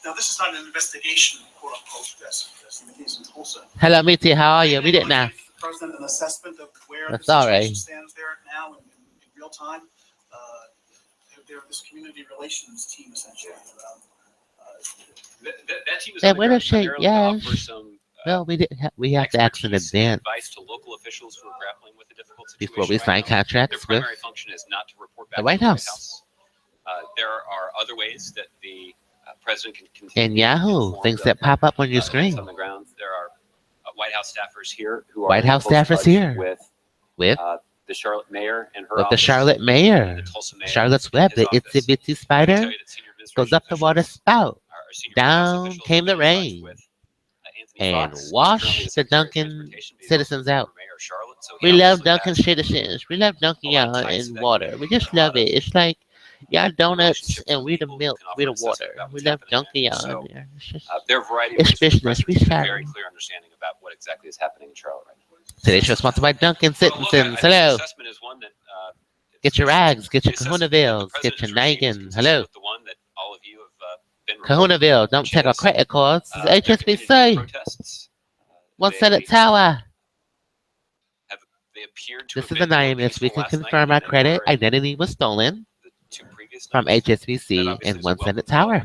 F: Now, this is not an investigation, quote unquote, that's in the case in Tulsa.
A: Hello, Mitzi. How are you? We didn't ask.
F: Give the president an assessment of where
A: That's
F: the
A: all
F: situation
A: right.
F: stands there now in real time. They're this community relations team essentially.
D: that team is
A: They
D: on the
A: would
D: ground
A: have said
D: primarily to offer
A: yes.
D: some
A: Well, we didn't. We have to ask in
D: expertise and
A: advance
D: advice to local officials who are grappling with a difficult situation
A: before we
D: right
A: sign
D: now. Their
A: contracts with
D: primary function is not to report back
A: the
D: to
A: White
D: the
A: House.
D: There are other ways that the president can continue
A: and
D: to be
A: Yahoo.
D: informed
A: Things
D: of,
A: that pop up on your
D: events
A: screen.
D: on the ground. There are White House staffers here who are
A: White
D: in
A: House
D: close
A: staffers
D: touch
A: here
D: with
A: With
D: the Charlotte mayor and her
A: with the
D: office,
A: Charlotte
D: and
A: mayor,
D: the Tulsa mayor
A: Charlotte's
D: and
A: Web,
D: his
A: the itsy
D: office.
A: bitsy
D: I can
A: spider
D: tell you that senior
A: goes
D: administration
A: up the water
D: officials,
A: spout,
D: our senior White House
A: down
D: officials
A: came the
D: have been in touch
A: rain,
D: with, Anthony
A: and
D: Fox, who's
A: wash
D: currently
A: the
D: Secretary of
A: Duncan
D: Transportation, but he's
A: citizens
D: also
A: out.
D: former mayor of Charlotte, so he
A: We love
D: obviously
A: Duncan
D: has
A: citizens. We love dunking
D: a lot of
A: y'all
D: ties to
A: in
D: that
A: water.
D: community
A: We just
D: and a lot
A: love it.
D: of
A: It's like Yeah, donuts
D: relationships
A: and
D: with
A: we the
D: people who
A: milk,
D: can offer
A: we the
D: an assessment
A: water.
D: about
A: We
D: what's
A: left
D: happening
A: donkey
D: there.
A: on
D: So,
A: there. It's just,
D: there are a variety of
A: it's
D: ways for the
A: business.
D: president
A: We
D: to get a
A: shall.
D: very clear understanding about what exactly is happening in Charlotte right now.
A: Today's show sponsored by Duncan
D: Well, look, I
A: Citizens.
D: think the
A: Hello.
D: assessment is one that
A: Get your rags, get
D: the
A: your
D: assessment that the
A: Kahunavilles, get
D: president's
A: your
D: regime is
A: Nagin.
D: consistent
A: Hello.
D: with the one that all of you have been reporting,
A: Kahunaville, don't
D: which
A: take our
D: is,
A: credit cards. It's
D: there continue to be
A: HSBC.
D: protests.
A: One
D: They
A: Senate Tower.
D: They appeared to
A: This
D: have
A: is
D: been more
A: anonymous. We
D: peaceful
A: can
D: last night
A: confirm
D: than
A: our
D: they
A: credit
D: were in
A: identity was stolen
D: the two previous
A: from
D: nights. That
A: HSBC
D: obviously
A: and
D: is a
A: One
D: welcome
A: Senate
D: blow.
A: Tower.
D: And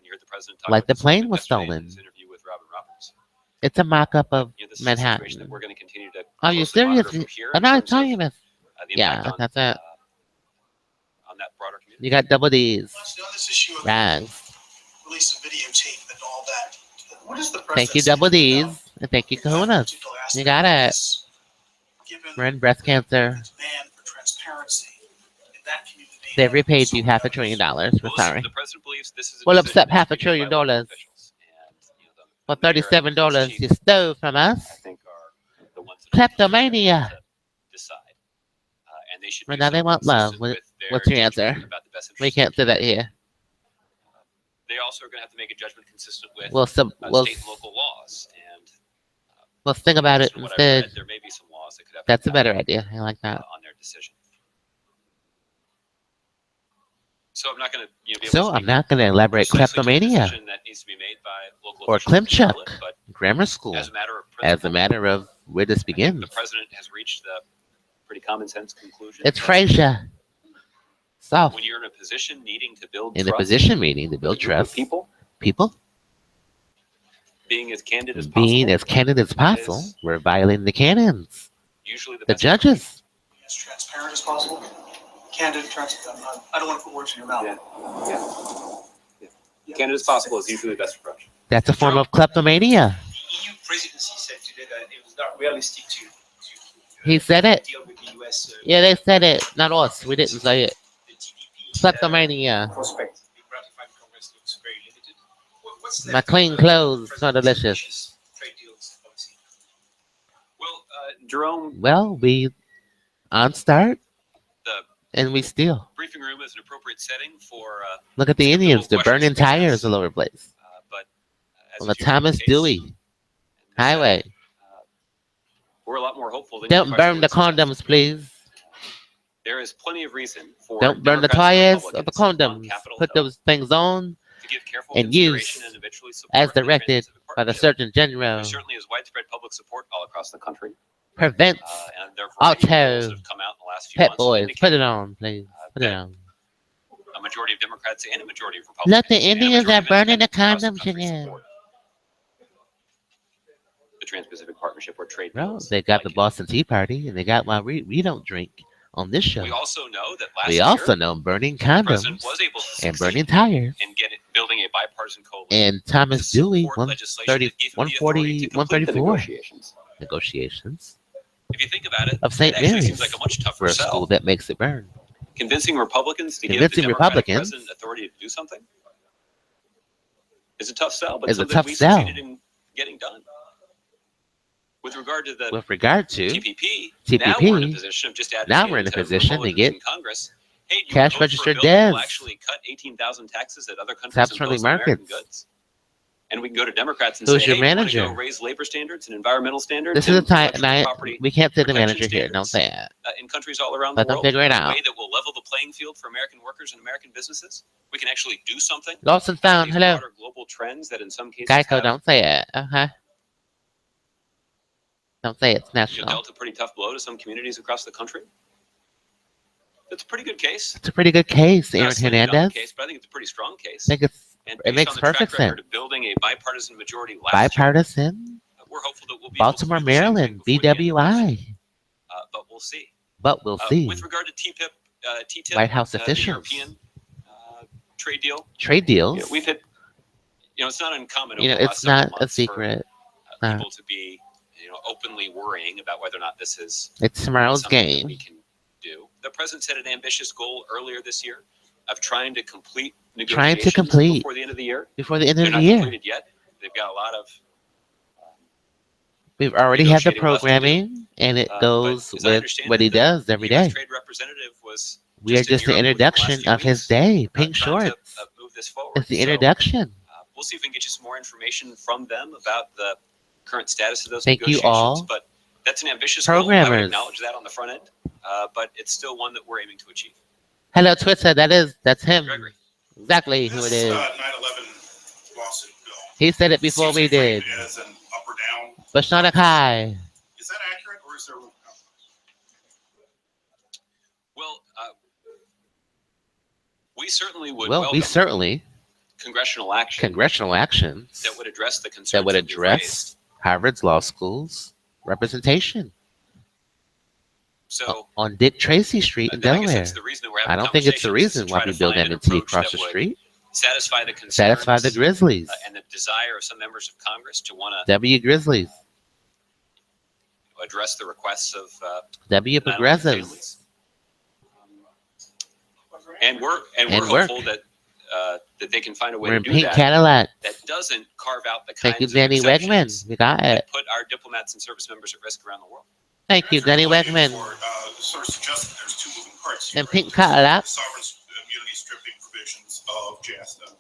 D: you heard the president talk
A: Like
D: about
A: the
D: this a little
A: plane
D: bit
A: was
D: yesterday in
A: stolen.
D: his interview with Robin Roberts.
A: It's a mock-up of
D: You know, this is a situation that
A: Manhattan.
D: we're going to continue to
A: Are you
D: closely monitor
A: serious?
D: from here
A: I'm
D: in
A: not
D: terms
A: telling
D: of
A: you.
D: the impact
A: Yeah, that's it.
D: on that broader community.
A: You got double D's.
H: On this issue of
A: Rags.
H: release of videotape and all that, what is the
A: Thank you,
H: president
A: double
H: thinking about
A: D's. And thank you,
H: that
A: Kahunas.
H: particular
A: You
H: aspect
A: got
H: of
A: it.
H: this, given
A: We're in breast cancer.
H: the demand for transparency in that community?
A: They repaid
H: So
A: you
H: many
A: $500
H: others.
A: billion. We're
D: Well, listen,
A: sorry.
D: the president believes this is a
A: We'll
D: decision
A: accept
D: that
A: half
D: should
A: a
D: be made
A: trillion
D: by elected
A: dollars.
D: officials. And, you know,
A: For
D: the mayor and the police
A: $37
D: chief,
A: you stole from
D: I
A: us.
D: think, are the ones that
A: Kleptomania.
D: to decide. And they should
A: Right
D: do
A: now they
D: so
A: want love.
D: consistent with their
A: What's your
D: judgment
A: answer?
D: about the best
A: We
D: interests
A: can't
D: of
A: say
D: the
A: that here.
D: They also are going to have to make a judgment consistent with
A: We'll
D: state and local laws. And
A: we'll think about it
D: based on what I've read,
A: instead.
D: there may be some laws that could have
A: That's a
D: impact,
A: better idea. I like that.
D: on their decision. So I'm not going to be able
A: So
D: to
A: I'm not going to elaborate
D: precisely to the
A: kleptomania
D: decision that needs to be made by local
A: or
D: officials in
A: Klimchuk
D: Charlotte, but
A: grammar school
D: as a matter of
A: as a
D: principle,
A: matter of where this
D: I think
A: begins.
D: the president has reached the pretty common sense conclusion.
A: It's
D: that
A: Frasier. Soft.
D: when you're in a position needing to build
A: In the
D: trust
A: position meeting to
D: with a
A: build
D: group of
A: trust.
D: people,
A: People
D: being as candid as
A: being
D: possible,
A: as candid as possible,
D: is
A: we're violating the canons.
D: usually the
A: The
D: best approach.
A: judges.
H: As transparent as possible, candid, transparent. I don't want to put words in your mouth.
D: Candid as possible is usually the best approach.
A: That's a form of kleptomania.
I: EU presidency said today that it was not realistic to
A: He said it.
I: deal with the US.
A: Yeah, they said it. Not us. We didn't say it.
I: The TPP
A: Kleptomania.
I: prospect being ratified in Congress looks very limited. What's
A: My
I: left of
A: clean
I: the
A: clothes, not
I: president's
A: delicious.
I: ambitious trade deals policy?
D: Well, Jerome,
A: Well, we on start
D: the
A: and we steal.
D: briefing room is an appropriate setting for
A: Look at the
D: skeptical
A: Indians. They're
D: questions
A: burning
D: and discuss.
A: tires all over the place.
D: But as
A: On the
D: is usually
A: Thomas
D: case,
A: Dewey
D: in this
A: Highway.
D: setting, we're a lot more hopeful than
A: Don't
D: your
A: burn the
D: question would
A: condoms,
D: suggest.
A: please.
D: There is plenty of reason for
A: Don't burn the
D: Democrats and
A: tires of the
D: Republicans on
A: condoms.
D: Capitol
A: Put
D: Hill
A: those things on
D: to give careful
A: and
D: consideration
A: use
D: and eventually support
A: as
D: the
A: directed
D: Trans-Pacific
A: by the
D: Partnership.
A: Surgeon General.
D: There certainly is widespread public support all across the country.
A: Prevents
D: And there are a variety of polls
A: auto
D: that have come out in the last few
A: pet
D: months that
A: boys.
D: indicate
A: Put it on, please. Put it
D: that
A: on.
D: a majority of Democrats and a majority of Republicans
A: Look, the
D: and a
A: Indians
D: majority
A: are
D: of
A: burning the
D: independents across
A: condoms
D: country
A: again.
D: support the Trans-Pacific Partnership or trade
A: Well,
D: deals.
A: they got
D: like
A: the
D: it.
A: Boston Tea Party, and they got why we don't drink on this show.
D: We also know that last
A: We
D: year,
A: also know burning
D: the president
A: condoms
D: was able to
A: and
D: succeed
A: burning tires.
D: in building a bipartisan coalition
A: And Thomas
D: to
A: Dewey,
D: support legislation that gave him the authority to complete the
A: 134
D: negotiations.
A: negotiations
D: If you think about it,
A: of St.
D: it actually
A: Mary's
D: seems like a much
A: for
D: tougher
A: a school
D: sell.
A: that makes it burn.
D: Convincing Republicans to give the
A: Convincing
D: Democratic
A: Republicans
D: president authority to do something is a tough sell, but
A: is a
D: something
A: tough
D: we
A: sell.
D: succeeded in getting done. With regard to the
A: With regard to
D: TPP, now we're in a position of just
A: now we're in a
D: advocating to
A: position to
D: Republicans
A: get
D: in Congress, hey, do you
A: cash
D: vote for a
A: registered
D: bill that will
A: debts.
D: actually cut 18,000 taxes that other countries
A: Tax
D: impose
A: friendly
D: on American
A: markets.
D: goods? And we can go to Democrats and
A: Who's
D: say,
A: your
D: hey, you want to
A: manager?
D: go raise labor standards and environmental standards
A: This is a
D: and
A: time
D: intellectual
A: night.
D: property
A: We can't say the
D: protection
A: manager here. Don't
D: standards,
A: say it.
D: in countries all around
A: Let
D: the
A: them
D: world
A: figure it
D: in a
A: out.
D: way that will level the playing field for American workers and American businesses? We can actually do something.
A: Lost and
D: to
A: found.
D: these
A: Hello.
D: broader global trends that in some cases
A: Geico,
D: have,
A: don't say it. Don't say it's
D: you know,
A: national.
D: dealt a pretty tough blow to some communities across the country. That's a pretty good case.
A: It's a pretty good case,
D: Not a
A: Aaron
D: slam dunk
A: Hernandez.
D: case, but I think it's a pretty strong case.
A: I think
D: And
A: it
D: based
A: makes
D: on the track
A: perfect
D: record
A: sense.
D: of building a bipartisan majority last year,
A: Bipartisan.
D: we're hopeful that we'll be
A: Baltimore,
D: able to do the same thing
A: Maryland.
D: before the end of this.
A: BWI.
D: But we'll see.
A: But we'll see.
D: With regard to TTIP,
A: White House
D: the
A: officials.
D: European trade deal,
A: Trade deals.
D: you know, we've hit. You know, it's not uncommon.
A: You know,
D: over the
A: it's
D: last several
A: not a
D: months
A: secret.
D: For, people to be, openly worrying about whether or not this is
A: It's tomorrow's
D: something that
A: game.
D: we can do. The president set an ambitious goal earlier this year of trying to complete negotiations before the end of the year.
A: Before the end
D: They're
A: of the
D: not
A: year.
D: completed yet. They've got a lot of.
A: We've already had the
D: negotiating left to do.
A: programming, and it goes
D: But as I
A: with
D: understand
A: what
D: it,
A: he
D: the
A: does every
D: U.S.
A: day.
D: Trade representative was
A: We are just the introduction of his day. Pink Shorts.
D: Move this forward.
A: It's the
D: So,
A: introduction.
D: we'll see if we can get you some more information from them about the current status of those
A: Thank you
D: negotiations.
A: all.
D: But that's an ambitious goal. I would
A: Programmers.
D: acknowledge that on the front end, but it's still one that we're aiming to achieve.
A: Hello, Twitter. That's him.
D: Gregory.
A: Exactly who it is.
J: 9/11 lawsuit bill.
A: He said it before we did.
J: As an up or down.
A: Bashana Kai.
J: Is that accurate, or is there?
D: Well, we certainly would
A: Well,
D: welcome
A: we certainly
D: congressional action
A: congressional actions
D: that would address the concerns
A: that would
D: we've
A: address
D: raised.
A: Harvard's law school's representation
D: So
A: on Dick Tracy Street in
D: I guess
A: Delaware.
D: that's the reason we're having
A: I don't think it's the
D: conversations,
A: reason
D: to
A: why
D: try
A: we
D: to
A: build
D: find an
A: M&T
D: approach
A: across
D: that
A: the
D: would
A: street.
D: satisfy the concerns
A: Satisfy the Grizzlies.
D: and the desire of some members of Congress to want to
A: W Grizzlies.
D: address the requests of
A: W
D: 9/11
A: Progressives.
D: families. And we're
A: And work.
D: hopeful that that they can find a way
A: We're
D: to
A: in
D: do
A: pink
D: that
A: Cadillac.
D: that doesn't carve out the
A: Thank you,
D: kinds
A: Danny
D: of exceptions
A: Wegman. We got it.
D: that put our diplomats and service members at risk around the world.
A: Thank you, Danny Wegman.
J: Sort of suggested there's two moving parts here.
A: And pink Cadillac.
J: The sovereign immunity stripping provisions of JASTA,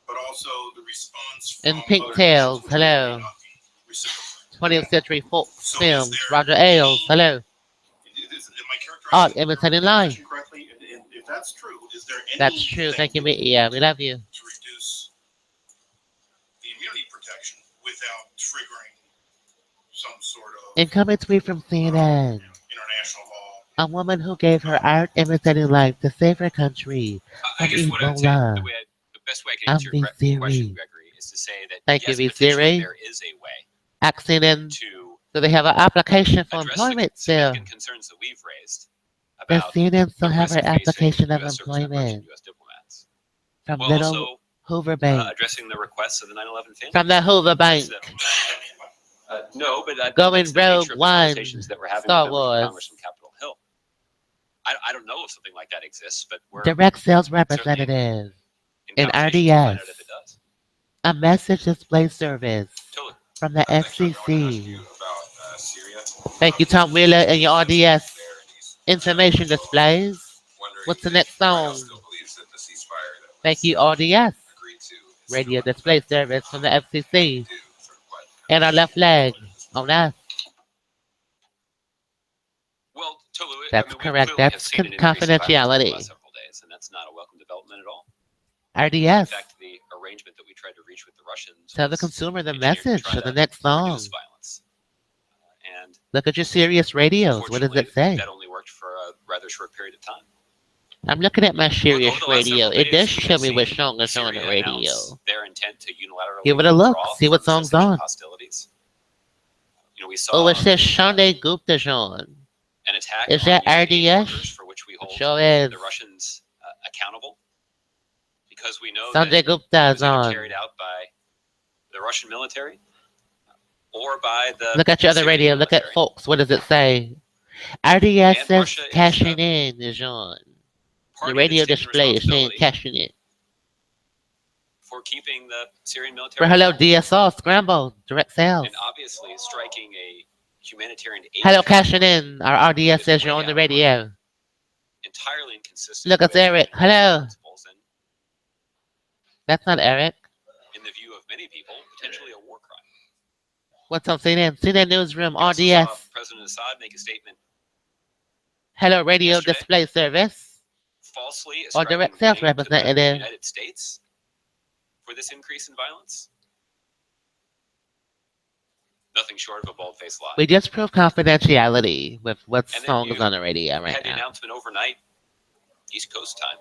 J: but also the response from
A: And pink
J: other
A: tails.
J: nations
A: Hello.
J: which may not be reciprocal.
A: 20th Century Fox
J: So
A: Films.
J: is there
A: Roger Ailes. Hello.
J: Am I characterizing
A: Art
J: the
A: imitating life.
J: question correctly? And if that's true, is there any
A: That's true. Thank you, Media. We love you.
J: to reduce the immunity protection without triggering some sort of
A: Incoming tweet from CNN.
J: international law?
A: A woman who gave her art imitating life to save her country
D: I
A: from
D: guess what I'd say,
A: Ebola.
D: the best way I can
A: I'm
D: answer your
A: V
D: question,
A: Siri.
D: Gregory, is to say that
A: Thank you,
D: yes,
A: V
D: potentially
A: Siri.
D: there is a way
A: Accident.
D: to
A: So they have an application for
D: address
A: employment
D: the
A: still.
D: significant concerns that we've raised
A: Does
D: about
A: CNN still
D: the
A: have
D: risk
A: her
D: facing
A: application of
D: US service members and
A: employment
D: US diplomats,
A: from
D: while
A: Little
D: also
A: Hoover Bank?
D: addressing the requests of the 9/11 family.
A: From the Hoover Bank.
D: No, but
A: Going
D: that's the nature
A: Rogue
D: of the
A: One.
D: conversations that we're having
A: Star
D: with members of
A: Wars.
D: Congress from Capitol Hill. I don't know if something like that exists, but we're
A: Direct sales
D: certainly
A: representative.
D: in
A: in
D: conversations to find
A: RDS.
D: out if it does.
A: A message display service
D: Totally.
A: from the
G: Next, I wanted to ask
A: FCC.
G: you about Syria.
A: Thank you, Tom Wheeler, and your RDS information displays.
G: Wondering
A: What's the
G: if
A: next
G: White House
A: song?
G: still believes that the ceasefire that
A: Thank
G: was,
A: you, RDS.
G: agreed to is
A: Radio
G: still in
A: display
G: effect.
A: service from the FCC.
G: Do sort of what
A: And our left leg on us.
D: Well, totally.
A: That's
D: we
A: correct.
D: clearly have
A: That's
D: seen an increase in violence over the
A: confidentiality.
D: last several days, and that's not a welcome development at all.
A: RDS.
D: In fact, the arrangement that we tried to reach with the Russians
A: Tell the
D: was
A: consumer the
D: engineered to
A: message
D: try
A: of the
D: to
A: next song.
D: reduce violence. And
A: Look at your Sirius radios. What does it say?
D: that only worked for a rather short period of time.
A: I'm looking at my
D: Look,
A: Sirius
D: over the last
A: radio.
D: several
A: It does
D: days, we
A: show
D: have
A: me what
D: seen
A: song is on the
D: Syria
A: radio.
D: announce their intent to unilaterally
A: Give it a look.
D: withdraw
A: See what
D: from the
A: song's
D: cessation of
A: on.
D: hostilities. You know, we saw
A: Oh, it says Shande Gupta's on.
D: an attack
A: Is
D: on
A: that
D: United Aid
A: RDS?
D: workers for which we hold
A: Sure is.
D: the Russians accountable, because we know
A: Sanjay
D: that
A: Gupta
D: it
A: is
D: was either
A: on.
D: carried out by the Russian military or by the
A: Look at your other
D: Syrian
A: radio. Look at
D: military.
A: Fox. What does it say? RDS
D: And
A: says
D: Russia is,
A: cashing in is on.
D: Party
A: The radio
D: that's taken
A: display is saying
D: responsibility
A: cashing in.
D: for keeping the Syrian
A: For
D: military
A: hello,
D: calm
A: DSR, scramble, direct sales.
D: and obviously striking a humanitarian aid
A: Hello,
D: package
A: cashing in. Our RDS says you're on the radio.
D: entirely inconsistent
A: Look, it's
D: with
A: Eric. Hello.
D: principles and,
A: That's not Eric.
D: in the view of many people, potentially a war crime.
A: What's on CNN? CNN Newsroom,
D: We also
A: RDS.
D: saw President Assad make a statement
A: Hello, radio
D: yesterday.
A: display service.
D: falsely
A: Or
D: ascribing
A: direct sales
D: blame to the
A: representative.
D: United States for this increase in violence. Nothing short of a bald-faced lie.
A: We just proved confidentiality with what
D: And then
A: song is
D: you
A: on the radio
D: We
A: right
D: had the
A: now.
D: announcement overnight, East Coast time,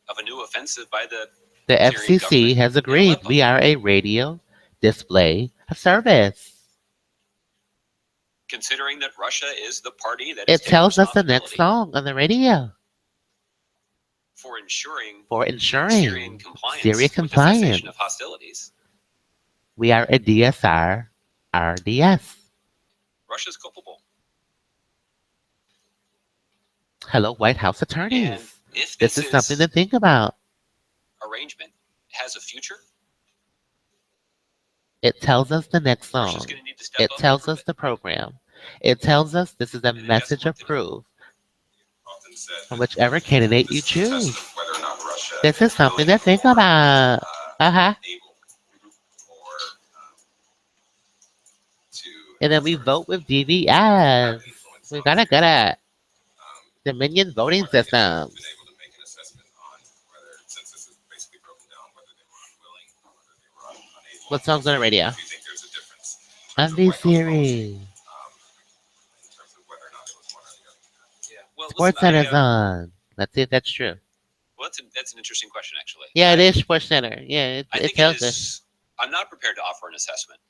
D: of a new offensive by the
A: The
D: Syrian
A: FCC
D: government
A: has
D: in
A: agreed
D: Aleppo.
A: we are a radio display service.
D: Considering that Russia is the party that
A: It
D: is taking
A: tells us the next
D: responsibility
A: song on the radio
D: for ensuring
A: for ensuring
D: Syrian compliance
A: Syria
D: with the
A: compliance.
D: cessation of hostilities.
A: We are a DSR RDS.
D: Russia's culpable.
A: Hello, White House
D: And
A: attorneys.
D: if
A: This is something to think about.
D: arrangement has a future,
A: It tells us the next song.
D: Russia's going to need to step
A: It
D: up and
A: tells
D: prove
A: us the program. It tells us this is a
D: And it has
A: message
D: work
A: of
D: to do.
A: proof.
J: Often
G: said
A: from whichever candidate you
G: this is an
A: choose.
G: assessment of whether or not Russia
A: This is something to
G: willing
A: think
G: or,
A: about. Uh-huh.
G: able or to
A: And then we vote with DVS. We gotta get it. Dominion voting
G: whether they
A: systems.
G: have been able to make an assessment on whether, since this is basically broken down, whether they were unwilling or whether they were unable.
A: What songs on the radio?
G: If you think there's a difference
A: On the series.
G: in terms of whether or not it was one or the other.
D: Yeah. Well,
A: Sports
D: listen,
A: Center's on. Let's see if that's true.
D: well, that's an interesting question, actually.
A: Yeah, it is Sports Center. Yeah,
D: I
A: it
D: think
A: tells
D: it
A: us.
D: is. I'm not prepared to offer an assessment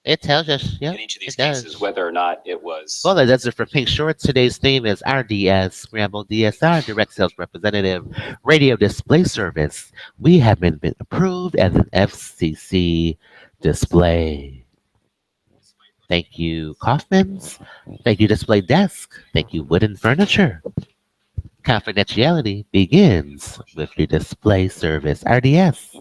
A: It tells us. Yeah,
D: in each of these
A: it does.
D: cases whether or not it was.
A: Well, that does it for Pink Shorts. Today's theme is RDS, Scramble DSR, Direct Sales Representative, Radio Display Service. We have been approved as an FCC display. Thank you, Kaufman's. Thank you, Display Desk. Thank you, Wooden Furniture. Confidentiality begins with your display service, RDS.